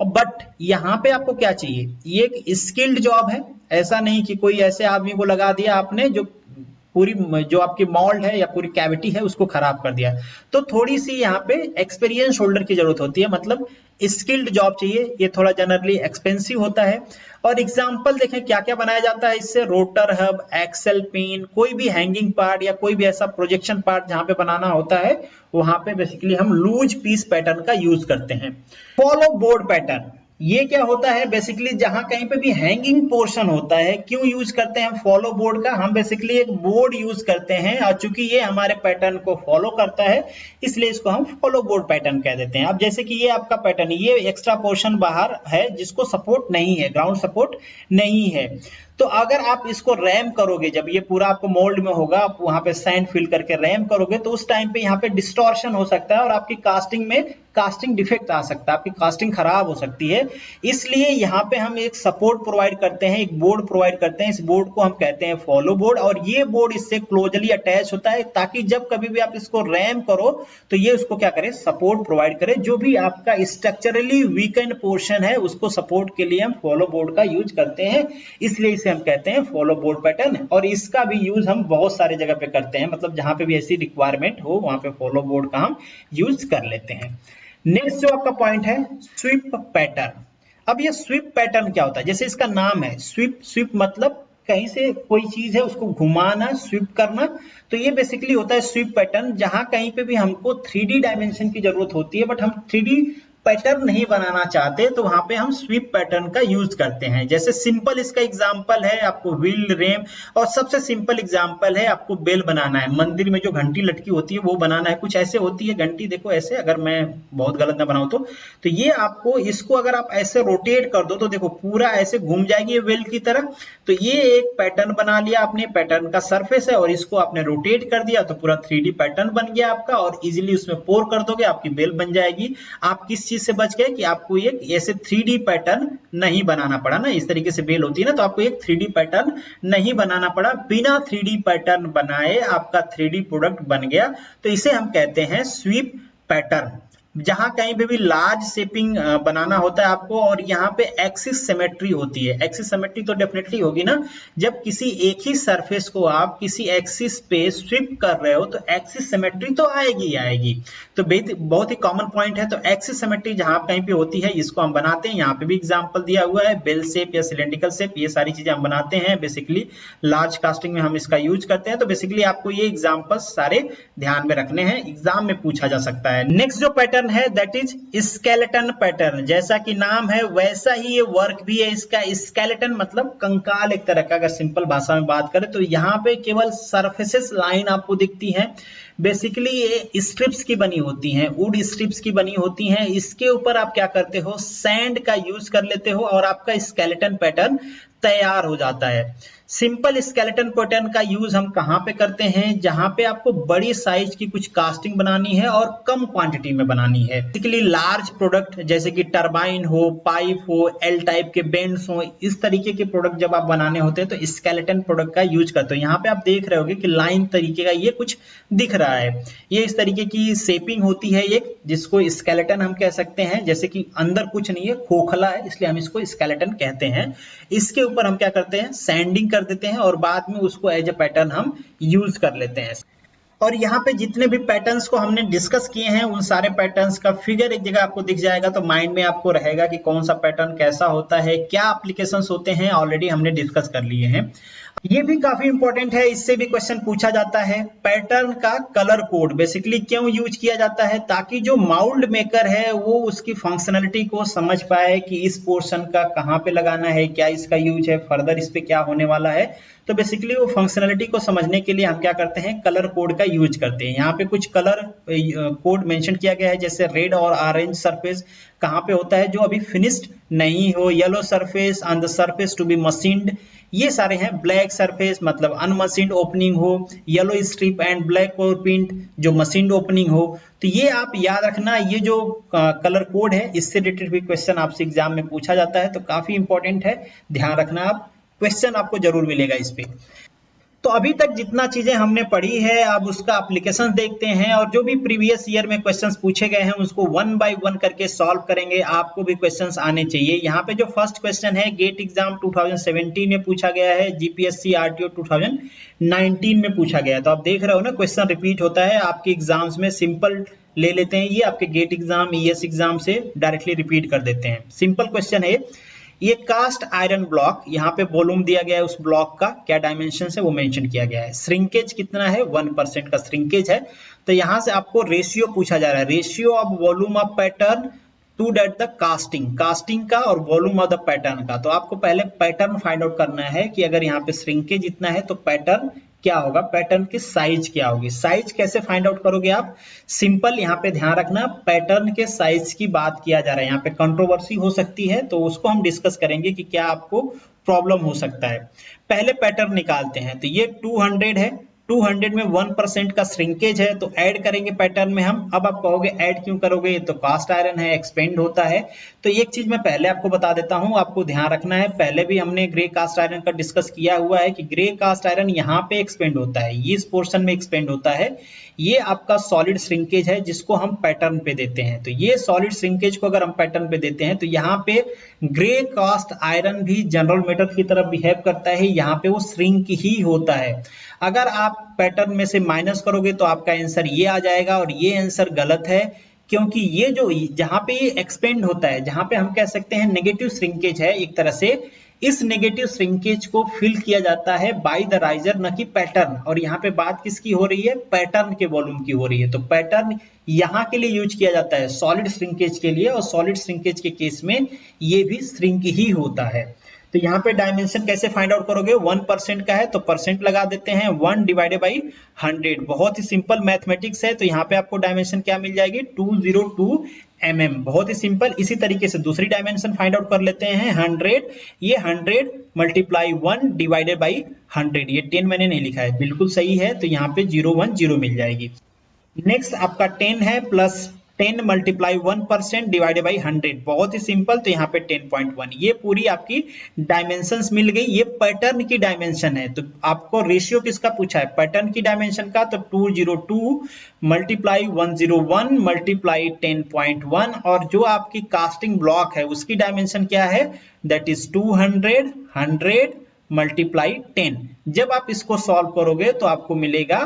बट यहाँ पे आपको क्या चाहिए, ये एक स्किल्ड जॉब है, ऐसा नहीं कि कोई ऐसे आदमी को लगा दिया आपने जो पूरी जो आपकी मोल्ड है या पूरी कैविटी है उसको खराब कर दिया। तो थोड़ी सी यहाँ पे एक्सपीरियंस होल्डर की जरूरत होती है, मतलब स्किल्ड जॉब चाहिए। ये थोड़ा जनरली एक्सपेंसिव होता है। और एग्जांपल देखें क्या क्या बनाया जाता है इससे, रोटर हब, एक्सेल पिन, कोई भी हैंगिंग पार्ट या कोई भी ऐसा प्रोजेक्शन पार्ट जहां पे बनाना होता है वहां पे बेसिकली हम लूज पीस पैटर्न का यूज करते हैं। फॉलो बोर्ड पैटर्न, ये क्या होता है, बेसिकली जहां कहीं पे भी हैंगिंग पोर्शन होता है, क्यों यूज करते हैं फॉलो बोर्ड का, हम बेसिकली एक बोर्ड यूज करते हैं और चूंकि ये हमारे पैटर्न को फॉलो करता है इसलिए इसको हम फॉलो बोर्ड पैटर्न कह देते हैं। अब जैसे कि ये आपका पैटर्न, ये एक्स्ट्रा पोर्शन बाहर है जिसको सपोर्ट नहीं है, ग्राउंड सपोर्ट नहीं है, तो अगर आप इसको रैम करोगे, जब ये पूरा आपको मोल्ड में होगा, आप वहां पे सैंड फिल करके रैम करोगे, तो उस टाइम पे यहाँ पे डिस्टॉर्शन हो सकता है और आपकी कास्टिंग में कास्टिंग डिफेक्ट आ सकता है, आपकी कास्टिंग खराब हो सकती है। इसलिए यहाँ पे हम एक सपोर्ट प्रोवाइड करते हैं, एक बोर्ड प्रोवाइड करते हैं। इस बोर्ड को हम कहते हैं फॉलो बोर्ड, और ये बोर्ड इससे क्लोजली अटैच होता है ताकि जब कभी भी आप इसको रैम करो तो ये उसको क्या करे, सपोर्ट प्रोवाइड करे। जो भी आपका स्ट्रक्चरली वीकेंड पोर्शन है उसको सपोर्ट के लिए हम फॉलो बोर्ड का यूज करते हैं, इसलिए इसे हम कहते हैं फॉलो बोर्ड पैटर्न। और इसका भी यूज हम बहुत सारे जगह पे करते हैं, मतलब जहां पे भी ऐसी रिक्वायरमेंट हो वहां पे फॉलो बोर्ड का हम यूज कर लेते हैं। नेक्स्ट जो आपका पॉइंट है स्वीप पैटर्न। अब ये स्वीप पैटर्न क्या होता है, जैसे इसका नाम है स्वीप, स्वीप मतलब कहीं से कोई चीज है उसको घुमाना, स्वीप करना। तो ये बेसिकली होता है स्वीप पैटर्न, जहां कहीं पे भी हमको 3D डायमेंशन की जरूरत होती है बट हम 3D पैटर्न नहीं बनाना चाहते, तो वहां पे हम स्वीप पैटर्न का यूज करते हैं। जैसे सिंपल इसका एग्जांपल है आपको व्हील रेम, और सबसे सिंपल एग्जांपल है आपको बेल बनाना है, मंदिर में जो घंटी लटकी होती है वो बनाना है। कुछ ऐसे होती है घंटी, देखो ऐसे, अगर मैं बहुत गलत ना बनाऊं तो ये आपको, इसको अगर आप ऐसे रोटेट कर दो तो देखो पूरा ऐसे घूम जाएगी बेल की तरह। तो ये एक पैटर्न बना लिया आपने, पैटर्न का सरफेस है, और इसको आपने रोटेट कर दिया तो पूरा 3D पैटर्न बन गया आपका, और इजिली उसमें पोर कर दोगे आपकी बेल बन जाएगी। आप किस चीज से बच गए कि आपको ये ऐसे 3D पैटर्न नहीं बनाना पड़ा ना, इस तरीके से बेल होती है ना, तो आपको एक 3D पैटर्न नहीं बनाना पड़ा, बिना 3D पैटर्न बनाए आपका 3D प्रोडक्ट बन गया। तो इसे हम कहते हैं स्वीप पैटर्न। जहां कहीं पे भी लार्ज शेपिंग बनाना होता है आपको, और यहाँ पे एक्सिस सिमेट्री होती है। एक्सिस सिमेट्री तो डेफिनेटली होगी ना, जब किसी एक ही सरफेस को आप किसी एक्सिस पे स्वीप कर रहे हो तो एक्सिस सिमेट्री तो आएगी आएगी। तो बहुत ही कॉमन पॉइंट है। तो एक्सिस सिमेट्री जहां कहीं पे होती है इसको हम बनाते हैं। यहाँ पे भी एग्जांपल दिया हुआ है, बेल शेप या सिलेंड्रिकल शेप, ये सारी चीजें हम बनाते हैं। बेसिकली लार्ज कास्टिंग में हम इसका यूज करते हैं। तो बेसिकली आपको ये एग्जांपल सारे ध्यान में रखने हैं, एग्जाम में पूछा जा सकता है। नेक्स्ट जो पैटर्न है दैट इज स्केलेटन पैटर्न। जैसा कि नाम है वैसा ही ये वर्क भी है इसका। स्केलेटन मतलब कंकाल एक तरह का, अगर सिंपल भाषा में बात करें तो यहाँ पे केवल सरफेसेस लाइन आपको दिखती है। बेसिकली ये स्ट्रिप्स की बनी होती हैं, वुड स्ट्रिप्स की बनी होती हैं। इसके ऊपर आप क्या करते हो, सैंड का यूज कर लेते हो और आपका स्केलेटन पैटर्न तैयार हो जाता है। सिंपल स्केलेटन पैटर्न का यूज हम कहां पे करते हैं, जहां पे आपको बड़ी साइज की कुछ कास्टिंग बनानी है और कम क्वांटिटी में बनानी है। बेसिकली लार्ज प्रोडक्ट जैसे कि टरबाइन हो, पाइप हो, एल टाइप के बेंड्स हो, इस तरीके के प्रोडक्ट जब आप बनाने होते हैं तो स्केलेटन प्रोडक्ट का यूज करते हो। यहाँ पे आप देख रहे होगे कि लाइन तरीके का ये कुछ दिख रहा है, ये इस तरीके की शेपिंग होती है एक, जिसको स्केलेटन हम कह सकते हैं। जैसे कि अंदर कुछ नहीं है, खोखला है, इसलिए हम इसको स्केलेटन कहते हैं। इसके ऊपर हम क्या करते हैं, सैंडिंग कर देते हैं और बाद में उसको एज ए पैटर्न हम यूज कर लेते हैं। और यहाँ पे जितने भी पैटर्न्स को हमने डिस्कस किए हैं उन सारे पैटर्न्स का फिगर एक जगह आपको दिख जाएगा, तो माइंड में आपको रहेगा कि कौन सा पैटर्न कैसा होता है, क्या एप्लीकेशंस होते हैं, ऑलरेडी हमने डिस्कस कर लिए हैं। ये भी काफी इंपॉर्टेंट है, इससे भी क्वेश्चन पूछा जाता है। पैटर्न का कलर कोड बेसिकली क्यों यूज किया जाता है, ताकि जो माउल्ड मेकर है वो उसकी फंक्शनलिटी को समझ पाए कि इस पोर्शन का कहाँ पे लगाना है, क्या इसका यूज है, फर्दर इस पे क्या होने वाला है। तो बेसिकली वो फंक्शनलिटी को समझने के लिए हम क्या करते हैं, कलर कोड का यूज करते हैं। यहाँ पे कुछ कलर कोड मेंशन किया गया है, जैसे रेड और ऑरेंज सरफेस कहाँ पे होता है जो अभी फिनिश्ड नहीं हो, yellow surface on the surface to be machined, ये सारे हैं। ब्लैक सरफेस मतलब अनमशीन्ड ओपनिंग हो, येलो स्ट्रिप एंड ब्लैक और प्रिंट जो मशीन्ड ओपनिंग हो। तो ये आप याद रखना, ये जो कलर कोड है इससे रिलेटेड भी क्वेश्चन आपसे एग्जाम में पूछा जाता है, तो काफी इंपॉर्टेंट है, ध्यान रखना आप, क्वेश्चन आपको जरूर मिलेगा इस पे। तो अभी तक जितना चीजें हमने पढ़ी है अब उसका एप्लीकेशन देखते हैं, और जो भी प्रीवियस ईयर में क्वेश्चंस पूछे गए हैं उसको वन बाय वन करके सॉल्व करेंगे। आपको भी क्वेश्चंस आने चाहिए। यहाँ पे जो फर्स्ट क्वेश्चन है गेट एग्जाम 2017 में पूछा गया है, जीपीएससी आरटीओ 2019 में पूछा गया है। तो आप देख रहे हो ना, क्वेश्चन रिपीट होता है आपके एग्जाम्स में। सिंपल ले लेते हैं, ये आपके गेट एग्जाम, ईएस एग्जाम से डायरेक्टली रिपीट कर देते हैं। सिंपल क्वेश्चन है, ये कास्ट आयरन ब्लॉक, यहाँ पे वॉल्यूम दिया गया है उस ब्लॉक का, क्या डायमेंशन है वो मेंशन किया गया है। श्रिंकेज कितना है, 1% का श्रिंकेज है। तो यहाँ से आपको रेशियो पूछा जा रहा है, ratio of volume of pattern to that the casting, casting का और वॉल्यूम ऑफ द पैटर्न का। तो आपको पहले पैटर्न फाइंड आउट करना है कि अगर यहाँ पे श्रिंकेज इतना है तो पैटर्न क्या होगा, पैटर्न की साइज क्या होगी। साइज कैसे फाइंड आउट करोगे आप, सिंपल, यहाँ पे ध्यान रखना पैटर्न के साइज की बात किया जा रहा है, यहाँ पे कंट्रोवर्सी हो सकती है तो उसको हम डिस्कस करेंगे कि क्या आपको प्रॉब्लम हो सकता है। पहले पैटर्न निकालते हैं, तो ये 200 है, 200 में 1% का श्रिंकेज है तो ऐड करेंगे पैटर्न में हम। अब आप कहोगे ऐड क्यों करोगे, ये तो कास्ट आयरन है, एक्सपेंड होता है। तो एक चीज मैं पहले आपको बता देता हूं, आपको ध्यान रखना है, पहले भी हमने ग्रे कास्ट आयरन का डिस्कस किया हुआ है कि ग्रे कास्ट आयरन यहाँ पे एक्सपेंड होता है, ये इस पोर्शन में एक्सपेंड होता है। ये आपका सॉलिड श्रिंकेज है जिसको हम पैटर्न पे देते हैं। तो ये सॉलिड श्रिंकेज को अगर हम पैटर्न पे देते हैं तो यहाँ पे ग्रे कास्ट आयरन भी जनरल मेटल की तरफ बिहेव करता है, यहाँ पे वो श्रिंक ही होता है। अगर आप पैटर्न में से माइनस करोगे तो आपका आंसर ये आ जाएगा, और ये आंसर गलत है क्योंकि ये जो जहां पे ये एक्सपेंड होता है, जहां पे हम कह सकते हैं नेगेटिव श्रिंकेज है एक तरह से, इस नेगेटिव श्रिंकेज को फिल किया जाता है बाय द राइजर, न कि पैटर्न। और यहाँ पे बात किसकी हो रही है, पैटर्न के वॉल्यूम की हो रही है। तो पैटर्न यहाँ के लिए यूज किया जाता है सॉलिड श्रिंकेज के लिए, और सॉलिड श्रिंकेज के केस में ये भी श्रिंक ही होता है। तो यहाँ पे डायमेंशन कैसे फाइंड आउट करोगे, 1% का है तो परसेंट लगा देते हैं, 1 डिवाइडेड बाई 100, बहुत ही सिंपल मैथमेटिक्स है। तो यहाँ पे आपको डायमेंशन क्या मिल जाएगी, 202 mm, बहुत ही सिंपल। इसी तरीके से दूसरी डायमेंशन फाइंड आउट कर लेते हैं, 100, ये 100 मल्टीप्लाई 1 डिवाइडेड बाई 100, ये 10 मैंने नहीं लिखा है, बिल्कुल सही है, तो यहाँ पे 010 मिल जाएगी। नेक्स्ट आपका 10 है, प्लस 10 मल्टीप्लाई 1% डिवाइडेड बाई 100, बहुत ही सिंपल, तो यहाँ पे 10.1, ये पूरी आपकी डायमेंशंस मिल गई। ये पैटर्न की डायमेंशन है, तो आपको रेशियो किसका पूछा है, पैटर्न की डायमेंशन का, तो 202 मल्टीप्लाई 101 मल्टीप्लाई 10.1, और जो आपकी कास्टिंग ब्लॉक है उसकी डायमेंशन क्या है, दैट इज 200 100 मल्टीप्लाई 10। जब आप इसको सॉल्व करोगे तो आपको मिलेगा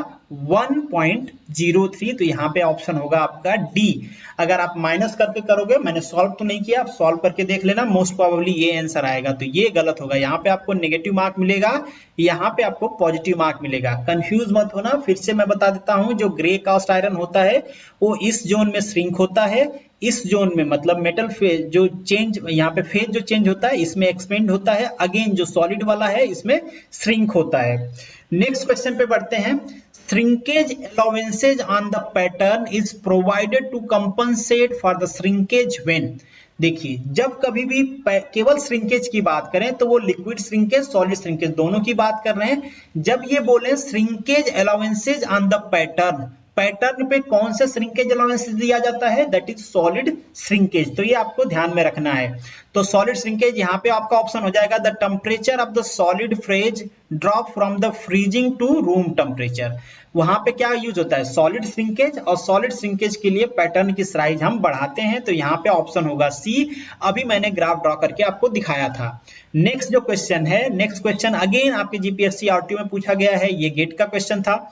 1.03, तो यहाँ पे ऑप्शन होगा आपका डी। अगर आप माइनस करके करोगे, मैंने सॉल्व तो नहीं किया, आप सॉल्व करके देख लेना, मोस्ट प्रोबेबली ये आंसर आएगा, तो ये गलत होगा। यहाँ पे आपको नेगेटिव मार्क मिलेगा, यहाँ पे आपको पॉजिटिव मार्क मिलेगा। कंफ्यूज मत होना, फिर से मैं बता देता हूँ, जो ग्रे कास्ट आयरन होता है वो इस जोन में श्रिंक होता है, इस जोन में मतलब मेटल फेज जो चेंज, यहाँ पे फेज जो चेंज होता है इसमें एक्सपेंड होता है, अगेन जो सॉलिड वाला है इसमें श्रिंक होता है। नेक्स्ट क्वेश्चन पे बढ़ते हैं, shrinkage allowances on the pattern is provided to compensate for the shrinkage when. देखिए, जब कभी भी केवल श्रिंकेज की बात करें तो वो लिक्विड श्रिंकेज सॉलिड श्रिंकेज दोनों की बात कर रहे हैं। जब ये बोले shrinkage allowances on the pattern, pattern पे कौन से श्रिंकेज अलाउंस दिया जाता है, दैट इज सॉलिड श्रिंकेज, तो ये आपको ध्यान में रखना है। तो सॉलिड श्रिंकेज यहाँ पे आपका ऑप्शन हो जाएगा, the temperature of the solid phase drop from the freezing to room temperature. वहां पे क्या यूज होता है, सॉलिड श्रिंकेज, और सॉलिड श्रिंकेज के लिए पैटर्न की साइज हम बढ़ाते हैं, तो यहाँ पे ऑप्शन होगा सी। अभी मैंने ग्राफ ड्रॉ करके आपको दिखाया था। नेक्स्ट जो क्वेश्चन है, नेक्स्ट क्वेश्चन अगेन आपके जीपीएससी आरटीओ में पूछा गया है, ये गेट का क्वेश्चन था।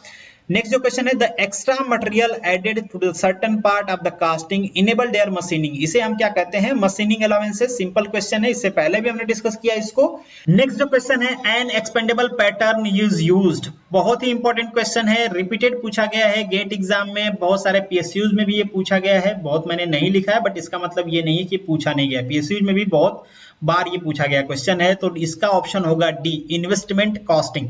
नेक्स्ट जो क्वेश्चन है, the extra material added to the certain part of the casting enable their machining, इसे हम क्या कहते हैं, मशीनिंग अलाउंसेस। सिंपल क्वेश्चन है, इससे पहले भी हमने डिस्कस किया इसको। नेक्स्ट जो क्वेश्चन है, an expendable pattern is used, बहुत ही इंपॉर्टेंट क्वेश्चन है, रिपीटेड पूछा गया है गेट एग्जाम में, बहुत सारे पीएसयूज में भी ये पूछा गया है, बहुत मैंने नहीं लिखा है, बट इसका मतलब ये नहीं है कि पूछा नहीं गया, पीएसयूज में भी बहुत बार ये पूछा गया क्वेश्चन है। तो इसका ऑप्शन होगा डी, इन्वेस्टमेंट कॉस्टिंग।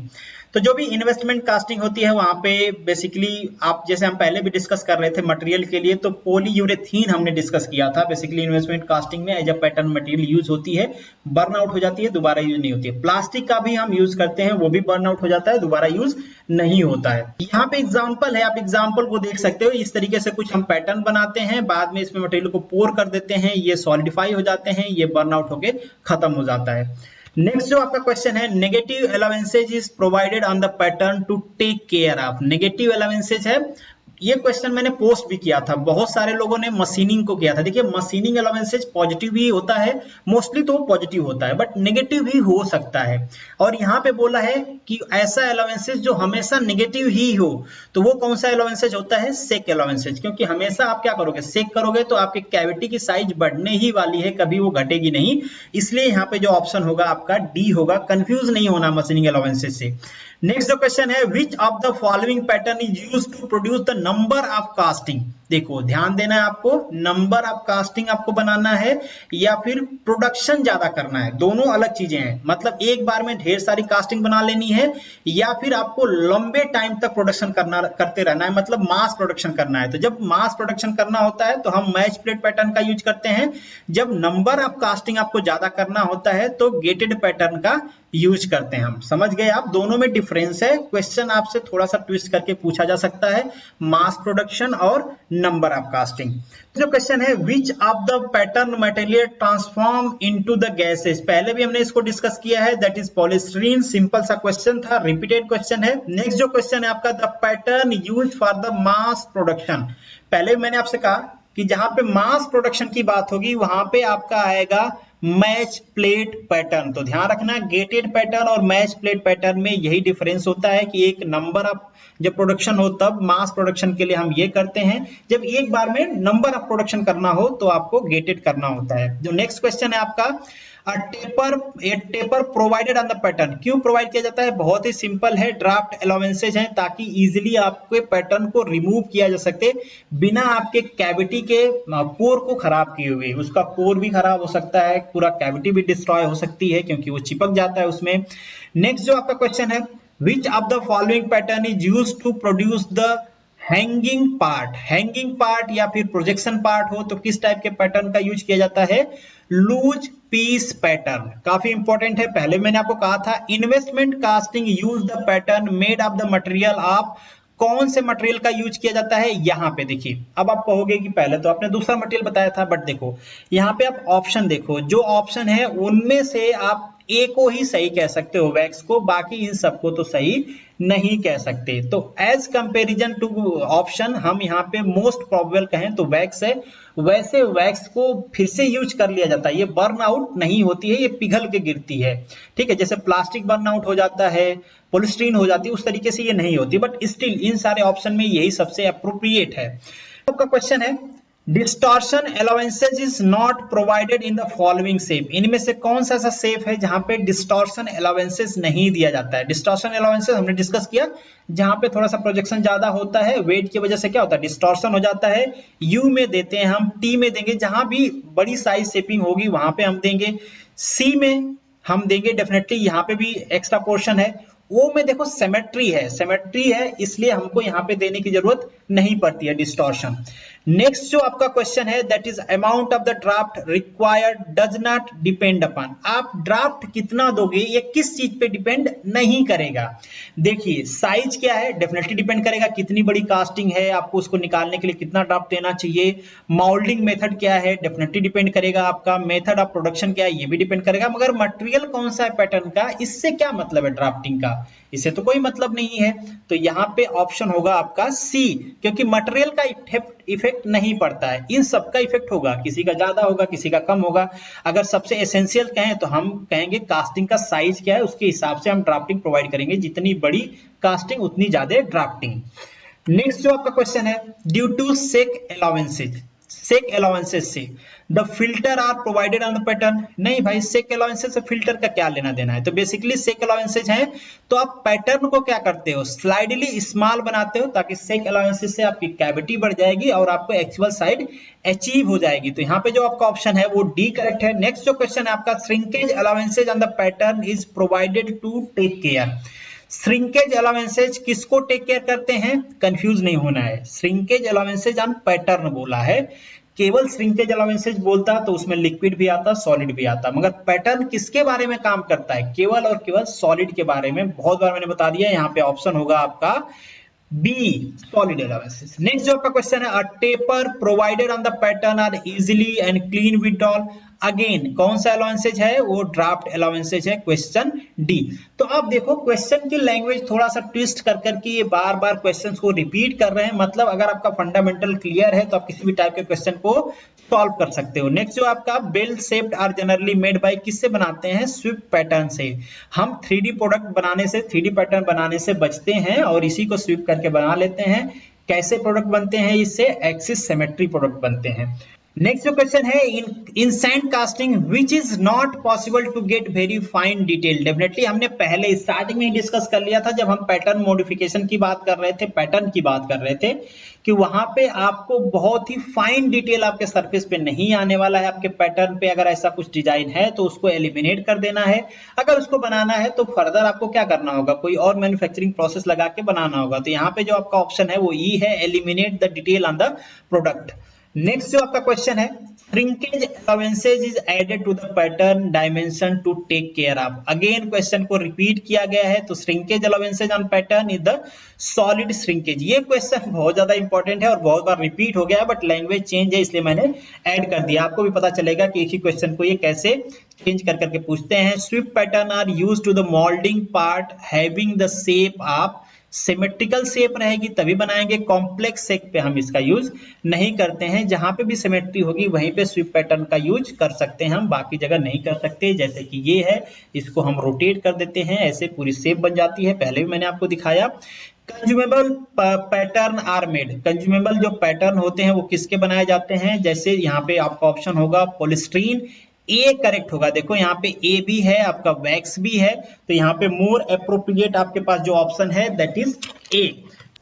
तो जो भी इन्वेस्टमेंट कास्टिंग होती है वहां पे बेसिकली आप, जैसे हम पहले भी डिस्कस कर रहे थे मटेरियल के लिए, तो पॉलीयूरेथीन हमने डिस्कस किया था। बेसिकली इन्वेस्टमेंट कास्टिंग में as a pattern material use होती है, बर्न आउट हो जाती है, दोबारा यूज नहीं होती है। प्लास्टिक का भी हम यूज करते हैं, वो भी बर्न आउट हो जाता है, दोबारा यूज नहीं होता है। यहाँ पे एग्जाम्पल है, आप एग्जाम्पल को देख सकते हो। इस तरीके से कुछ हम पैटर्न बनाते हैं, बाद में इसमें मटेरियल को पोर कर देते हैं, ये सॉलिडिफाई हो जाते हैं, ये बर्न आउट होके खत्म हो जाता है। नेक्स्ट जो आपका क्वेश्चन है, negative allowances is provided on the pattern to take care of. Negative allowances है, ये क्वेश्चन मैंने पोस्ट भी किया था, बहुत सारे लोगों ने मशीनिंग को किया था। देखिए, मशीनिंग अलाउंसेज पॉजिटिव भी होता है, मोस्टली तो पॉजिटिव होता है, बट नेगेटिव भी हो सकता है। और यहाँ पे बोला है कि ऐसा अलाउंसेज जो हमेशा नेगेटिव ही हो, तो वो कौन सा अलाउंसेज होता है, सेक अलाउंसेज। क्योंकि हमेशा आप क्या करोगे, सेक करोगे तो आपके कैविटी की साइज बढ़ने ही वाली है, कभी वो घटेगी नहीं। इसलिए यहाँ पे जो ऑप्शन होगा आपका डी होगा, कंफ्यूज नहीं होना मशीनिंग अलाउंसेज से। नेक्स्ट जो क्वेश्चन है, which of the following pattern is used to produce the number of casting. देखो ध्यान देना है आपको, नंबर ऑफ कास्टिंग आपको बनाना है या फिर प्रोडक्शन ज्यादा करना है, दोनों अलग चीजें हैं। मतलब एक बार में ढेर सारी कास्टिंग बना लेनी है या फिर आपको लंबे टाइम तक प्रोडक्शन करते रहना है, मतलब मास प्रोडक्शन करना है। तो जब मास प्रोडक्शन करना होता है तो हम मैच प्लेट पैटर्न का यूज करते हैं, जब नंबर ऑफ कास्टिंग आपको ज्यादा करना होता है तो गेटेड पैटर्न का यूज करते हैं हम। समझ गए आप, दोनों में डिफरेंस है। क्वेश्चन आपसे थोड़ा सा ट्विस्ट करके पूछा जा सकता है, मास प्रोडक्शन और नंबर ऑफ कास्टिंग। जो क्वेश्चन है, which of the pattern material transform into the gases, पहले भी हमने इसको डिस्कस किया है, दैट इज पॉलीस्टीरीन। सिंपल सा क्वेश्चन था, रिपीटेड क्वेश्चन है। नेक्स्ट जो क्वेश्चन है आपका, the pattern used for the mass production. पहले भी मैंने आपसे कहा कि जहां पे मास प्रोडक्शन की बात होगी वहां पे आपका आएगा मैच प्लेट पैटर्न। तो ध्यान रखना, गेटेड पैटर्न और मैच प्लेट पैटर्न में यही डिफरेंस होता है कि एक नंबर ऑफ जब प्रोडक्शन हो तब मास प्रोडक्शन के लिए हम ये करते हैं, जब एक बार में नंबर ऑफ प्रोडक्शन करना हो तो आपको गेटेड करना होता है। जो नेक्स्ट क्वेश्चन है आपका, taper provided on the pattern, क्यों प्रोवाइड किया जाता है? बहुत ही सिंपल है, ड्राफ्ट अलाउंसेज हैं ताकि इजीली आपके पैटर्न को रिमूव किया जा सके बिना आपके कैविटी के कोर को खराब किए हुए। उसका कोर भी खराब हो सकता है, पूरा कैविटी भी डिस्ट्रॉय हो सकती है क्योंकि वो चिपक जाता है उसमें। नेक्स्ट जो आपका क्वेश्चन है, which of the following pattern is used to produce the hanging part. Hanging part या फिर प्रोजेक्शन पार्ट हो तो किस टाइप के पैटर्न का यूज किया जाता है? Loose piece pattern. काफी इंपॉर्टेंट है, पहले मैंने आपको कहा था investment casting use the pattern made of the material of, कौन से मटेरियल का यूज किया जाता है? यहाँ पे देखिए, अब आप कहोगे कि पहले तो आपने दूसरा मटेरियल बताया था, बट देखो यहाँ पे आप ऑप्शन देखो, जो ऑप्शन है उनमें से आप ए को ही सही कह सकते हो, वैक्स को, बाकी इन सबको तो सही नहीं कह सकते। तो एज कंपैरिजन टू ऑप्शन हम यहाँ पे मोस्ट प्रोबेबल कहें तो वैक्स है, वैसे वैक्स को फिर से यूज कर लिया जाता है, ये बर्न आउट नहीं होती है, ये पिघल के गिरती है। ठीक है, जैसे प्लास्टिक बर्न आउट हो जाता है, पॉलीस्टीरीन हो जाती है, उस तरीके से ये नहीं होती, बट स्टिल इन सारे ऑप्शन में यही सबसे अप्रोप्रिएट है। आपका क्वेश्चन है, distortion allowances is not provided in the following shape, इनमें से कौन सा ऐसा शेप है जहां पे डिस्टॉर्शन अलाउंसेज नहीं दिया जाता है? डिस्टॉर्शन अलाउंसेज हमने डिस्कस किया, जहां पे थोड़ा सा प्रोजेक्शन ज्यादा होता है, वेट की वजह से क्या होता है? डिस्टॉर्शन हो जाता है। यू में देते हैं हम, टी में देंगे, जहां भी बड़ी साइज शेपिंग होगी वहां पे हम देंगे, सी में हम देंगे डेफिनेटली, यहाँ पे भी एक्स्ट्रा पोर्शन है। ओ में देखो सिमेट्री है, इसलिए हमको यहाँ पे देने की जरूरत नहीं पड़ती है डिस्टॉर्शन। नेक्स्ट जो आपका क्वेश्चन है, that is amount of the draft required does not depend upon, आप ड्राफ्ट कितना दोगे ये किस चीज पे डिपेंड नहीं करेगा। देखिए साइज क्या है, डेफिनेटली डिपेंड करेगा, कितनी बड़ी कास्टिंग है, आपको उसको निकालने के लिए कितना ड्राफ्ट देना चाहिए। माउल्डिंग मेथड क्या है, डेफिनेटली डिपेंड करेगा। आपका मेथड ऑफ प्रोडक्शन क्या है, ये भी डिपेंड करेगा। मगर मटेरियल कौन सा है पैटर्न का, इससे क्या मतलब है ड्राफ्टिंग का? इससे तो कोई मतलब नहीं है। तो यहाँ पे ऑप्शन होगा आपका सी, क्योंकि मटेरियल का इफेक्ट नहीं पड़ता है, इन सब का इफेक्ट होगा, किसी का ज्यादा होगा, किसी का कम होगा। अगर सबसे एसेंशियल कहें तो हम कहेंगे कास्टिंग का साइज क्या है, उसके हिसाब से हम ड्राफ्टिंग प्रोवाइड करेंगे, जितनी बड़ी कास्टिंग उतनी ज्यादा ड्राफ्टिंग। नेक्स्ट जो आपका क्वेश्चन है, ड्यू टू सेक अलाउंसेज से the filter are provided on the pattern. नहीं भाई, सेक अलाउंसेज से फिल्टर का क्या लेना देना है? तो बेसिकली सेक अलाउंसेज है तो आप पैटर्न को क्या करते हो, स्लाइडली स्मॉल बनाते हो, ताकि सेक अलाउंसेज से आपकी कैविटी बढ़ जाएगी और आपको एक्चुअल साइड अचीव हो जाएगी। तो यहाँ पे जो आपका ऑप्शन है वो डी करेक्ट है। नेक्स्ट जो क्वेश्चन है आपका, shrinkage allowances on the pattern is provided to take care. Shrinkage allowances किसको टेक केयर करते हैं? कंफ्यूज नहीं होना है, श्रिंकेज अलाउंसेज ऑन पैटर्न बोला है। केवल श्रिंकेज अलाउंसेज बोलता तो उसमें लिक्विड भी आता, सॉलिड भी आता, मगर पैटर्न किसके बारे में काम करता है? केवल और केवल सॉलिड के बारे में। बहुत बार मैंने बता दिया, यहाँ पे ऑप्शन होगा आपका बी, सॉलिड अलाउंसेज। नेक्स्ट जो आपका क्वेश्चन है, a taper provided on the pattern are easily and clean withdrawal. Again कौन सा अलाउंसेज है? वो ड्राफ्ट अलाउंसेज है, क्वेश्चन डी। तो आप देखो क्वेश्चन की लैंग्वेज थोड़ा सा ट्विस्ट कर करके ये बार बार क्वेश्चंस को रिपीट कर रहे हैं, मतलब अगर आपका फंडामेंटल क्लियर है तो आप किसी भी टाइप के क्वेश्चन को सॉल्व कर सकते हो। नेक्स्ट जो आपका, bell shaped are generally made by, किससे बनाते हैं? स्वीप पैटर्न से। हम 3D प्रोडक्ट बनाने से, 3D पैटर्न बनाने से बचते हैं और इसी को स्वीप करके बना लेते हैं। कैसे प्रोडक्ट बनते हैं इससे? एक्सिस सिमेट्री प्रोडक्ट बनते हैं। नेक्स्ट जो क्वेश्चन है, in sand casting which is not possible to get very fine detail. Definitely हमने पहले स्टार्टिंग में ही डिस्कस कर लिया था जब हम पैटर्न मॉडिफिकेशन की बात कर रहे थे, पैटर्न की बात कर रहे थे, कि वहां पे आपको बहुत ही फाइन डिटेल आपके सरफेस पे नहीं आने वाला है। आपके पैटर्न पे अगर ऐसा कुछ डिजाइन है तो उसको एलिमिनेट कर देना है। अगर उसको बनाना है तो फर्दर आपको क्या करना होगा, कोई और मैन्युफैक्चरिंग प्रोसेस लगा के बनाना होगा। तो यहाँ पे जो आपका ऑप्शन है वो ई है, eliminate the detail on the product. Next जो आपका क्वेश्चन है, shrinkage allowances is added to the pattern dimension to take care of. Again question को रिपीट किया गया है, तो shrinkage allowances on pattern is the solid shrinkage. ये क्वेश्चन बहुत ज्यादा इंपॉर्टेंट है और बहुत बार रिपीट हो गया है, बट लैंग्वेज चेंज है इसलिए मैंने ऐड कर दिया। आपको भी पता चलेगा कि एक ही क्वेश्चन को ये कैसे चेंज कर करके पूछते हैं। Sweep pattern are used to the moulding part having the shape of, symmetrical shape रहेगी तभी बनाएंगे, कॉम्प्लेक्स शेप पे हम इसका यूज नहीं करते हैं। जहां पे भी सिमेट्री होगी वहीं पे स्वीप पैटर्न का यूज कर सकते हैं हम, बाकी जगह नहीं कर सकते। जैसे कि ये है, इसको हम रोटेट कर देते हैं, ऐसे पूरी शेप बन जाती है, पहले भी मैंने आपको दिखाया। Consumable pattern are made, consumable जो पैटर्न होते हैं वो किसके बनाए जाते हैं, जैसे यहाँ पे आपका ऑप्शन होगा पॉलीस्टीरीन, ए करेक्ट होगा। देखो यहाँ पे ए भी है, आपका वैक्स भी है, तो यहाँ पे मोर एप्रोप्रिएट आपके पास जो ऑप्शन है that is A.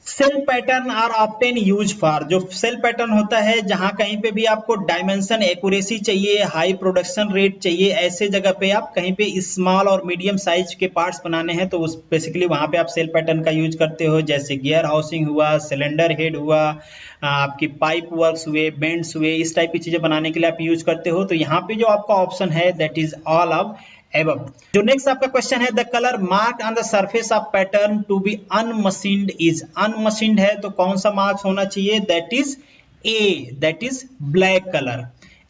Shell pattern are often use for, जो सेल पैटर्न होता है जहां कहीं पे भी आपको डायमेंशन एक्यूरेसी चाहिए, हाई प्रोडक्शन रेट चाहिए, ऐसे जगह पे आप कहीं पे स्मॉल और मीडियम साइज के पार्ट्स बनाने हैं तो उस बेसिकली वहां पे आप सेल पैटर्न का यूज करते हो। जैसे गियर हाउसिंग हुआ, सिलेंडर हेड हुआ, आपकी पाइप वर्क्स हुए, बेंड्स हुए, इस टाइप की चीजें बनाने के लिए आप यूज करते हो। तो यहाँ पे जो आपका ऑप्शन है that is all of above. जो नेक्स्ट आपका क्वेश्चन है, the colour mark on the surface of pattern to be unmachined is, unmachined है तो कौन सा मार्क्स होना चाहिए, that is a, that is black colour.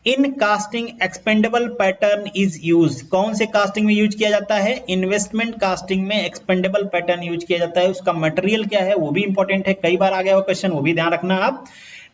In casting expendable pattern is use, कौन से कास्टिंग में यूज किया जाता है, इन्वेस्टमेंट कास्टिंग में एक्सपेंडेबल पैटर्न यूज किया जाता है। उसका मटेरियल क्या है वो भी इंपॉर्टेंट है, कई बार आ गया वो क्वेश्चन, वो भी ध्यान रखना आप।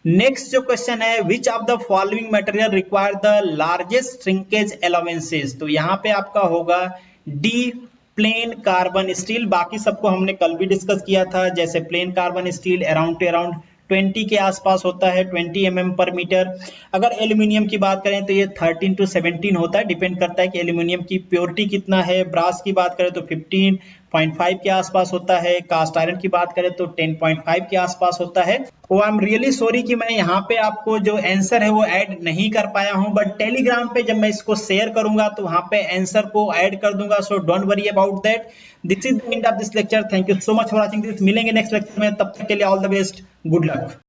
नेक्स्ट जो क्वेश्चन है, which of the following material require the largest shrinkage allowances, तो यहाँ पे आपका होगा डी, प्लेन कार्बन स्टील। बाकी सबको हमने कल भी डिस्कस किया था, जैसे प्लेन कार्बन स्टील अराउंड 20 के आसपास होता है, 20 mm पर मीटर। अगर एल्यूमिनियम की बात करें तो ये 13 to 17 होता है, डिपेंड करता है कि एल्यूमिनियम की प्योरिटी कितना है। ब्रास की बात करें तो 15.5 के आसपास होता है, कास्ट आयरन की बात करें तो 10.5 के आसपास होता है। वो आई एम रियली सॉरी कि मैं यहाँ पे आपको जो आंसर है वो ऐड नहीं कर पाया हूँ, बट टेलीग्राम पे जब मैं इसको शेयर करूंगा तो वहां पे आंसर को ऐड कर दूंगा, so don't worry about that. This is the end of this lecture, thank you so much for watching this. मिलेंगे नेक्स्ट लेक्चर में, तब तक के लिए all the best, good luck.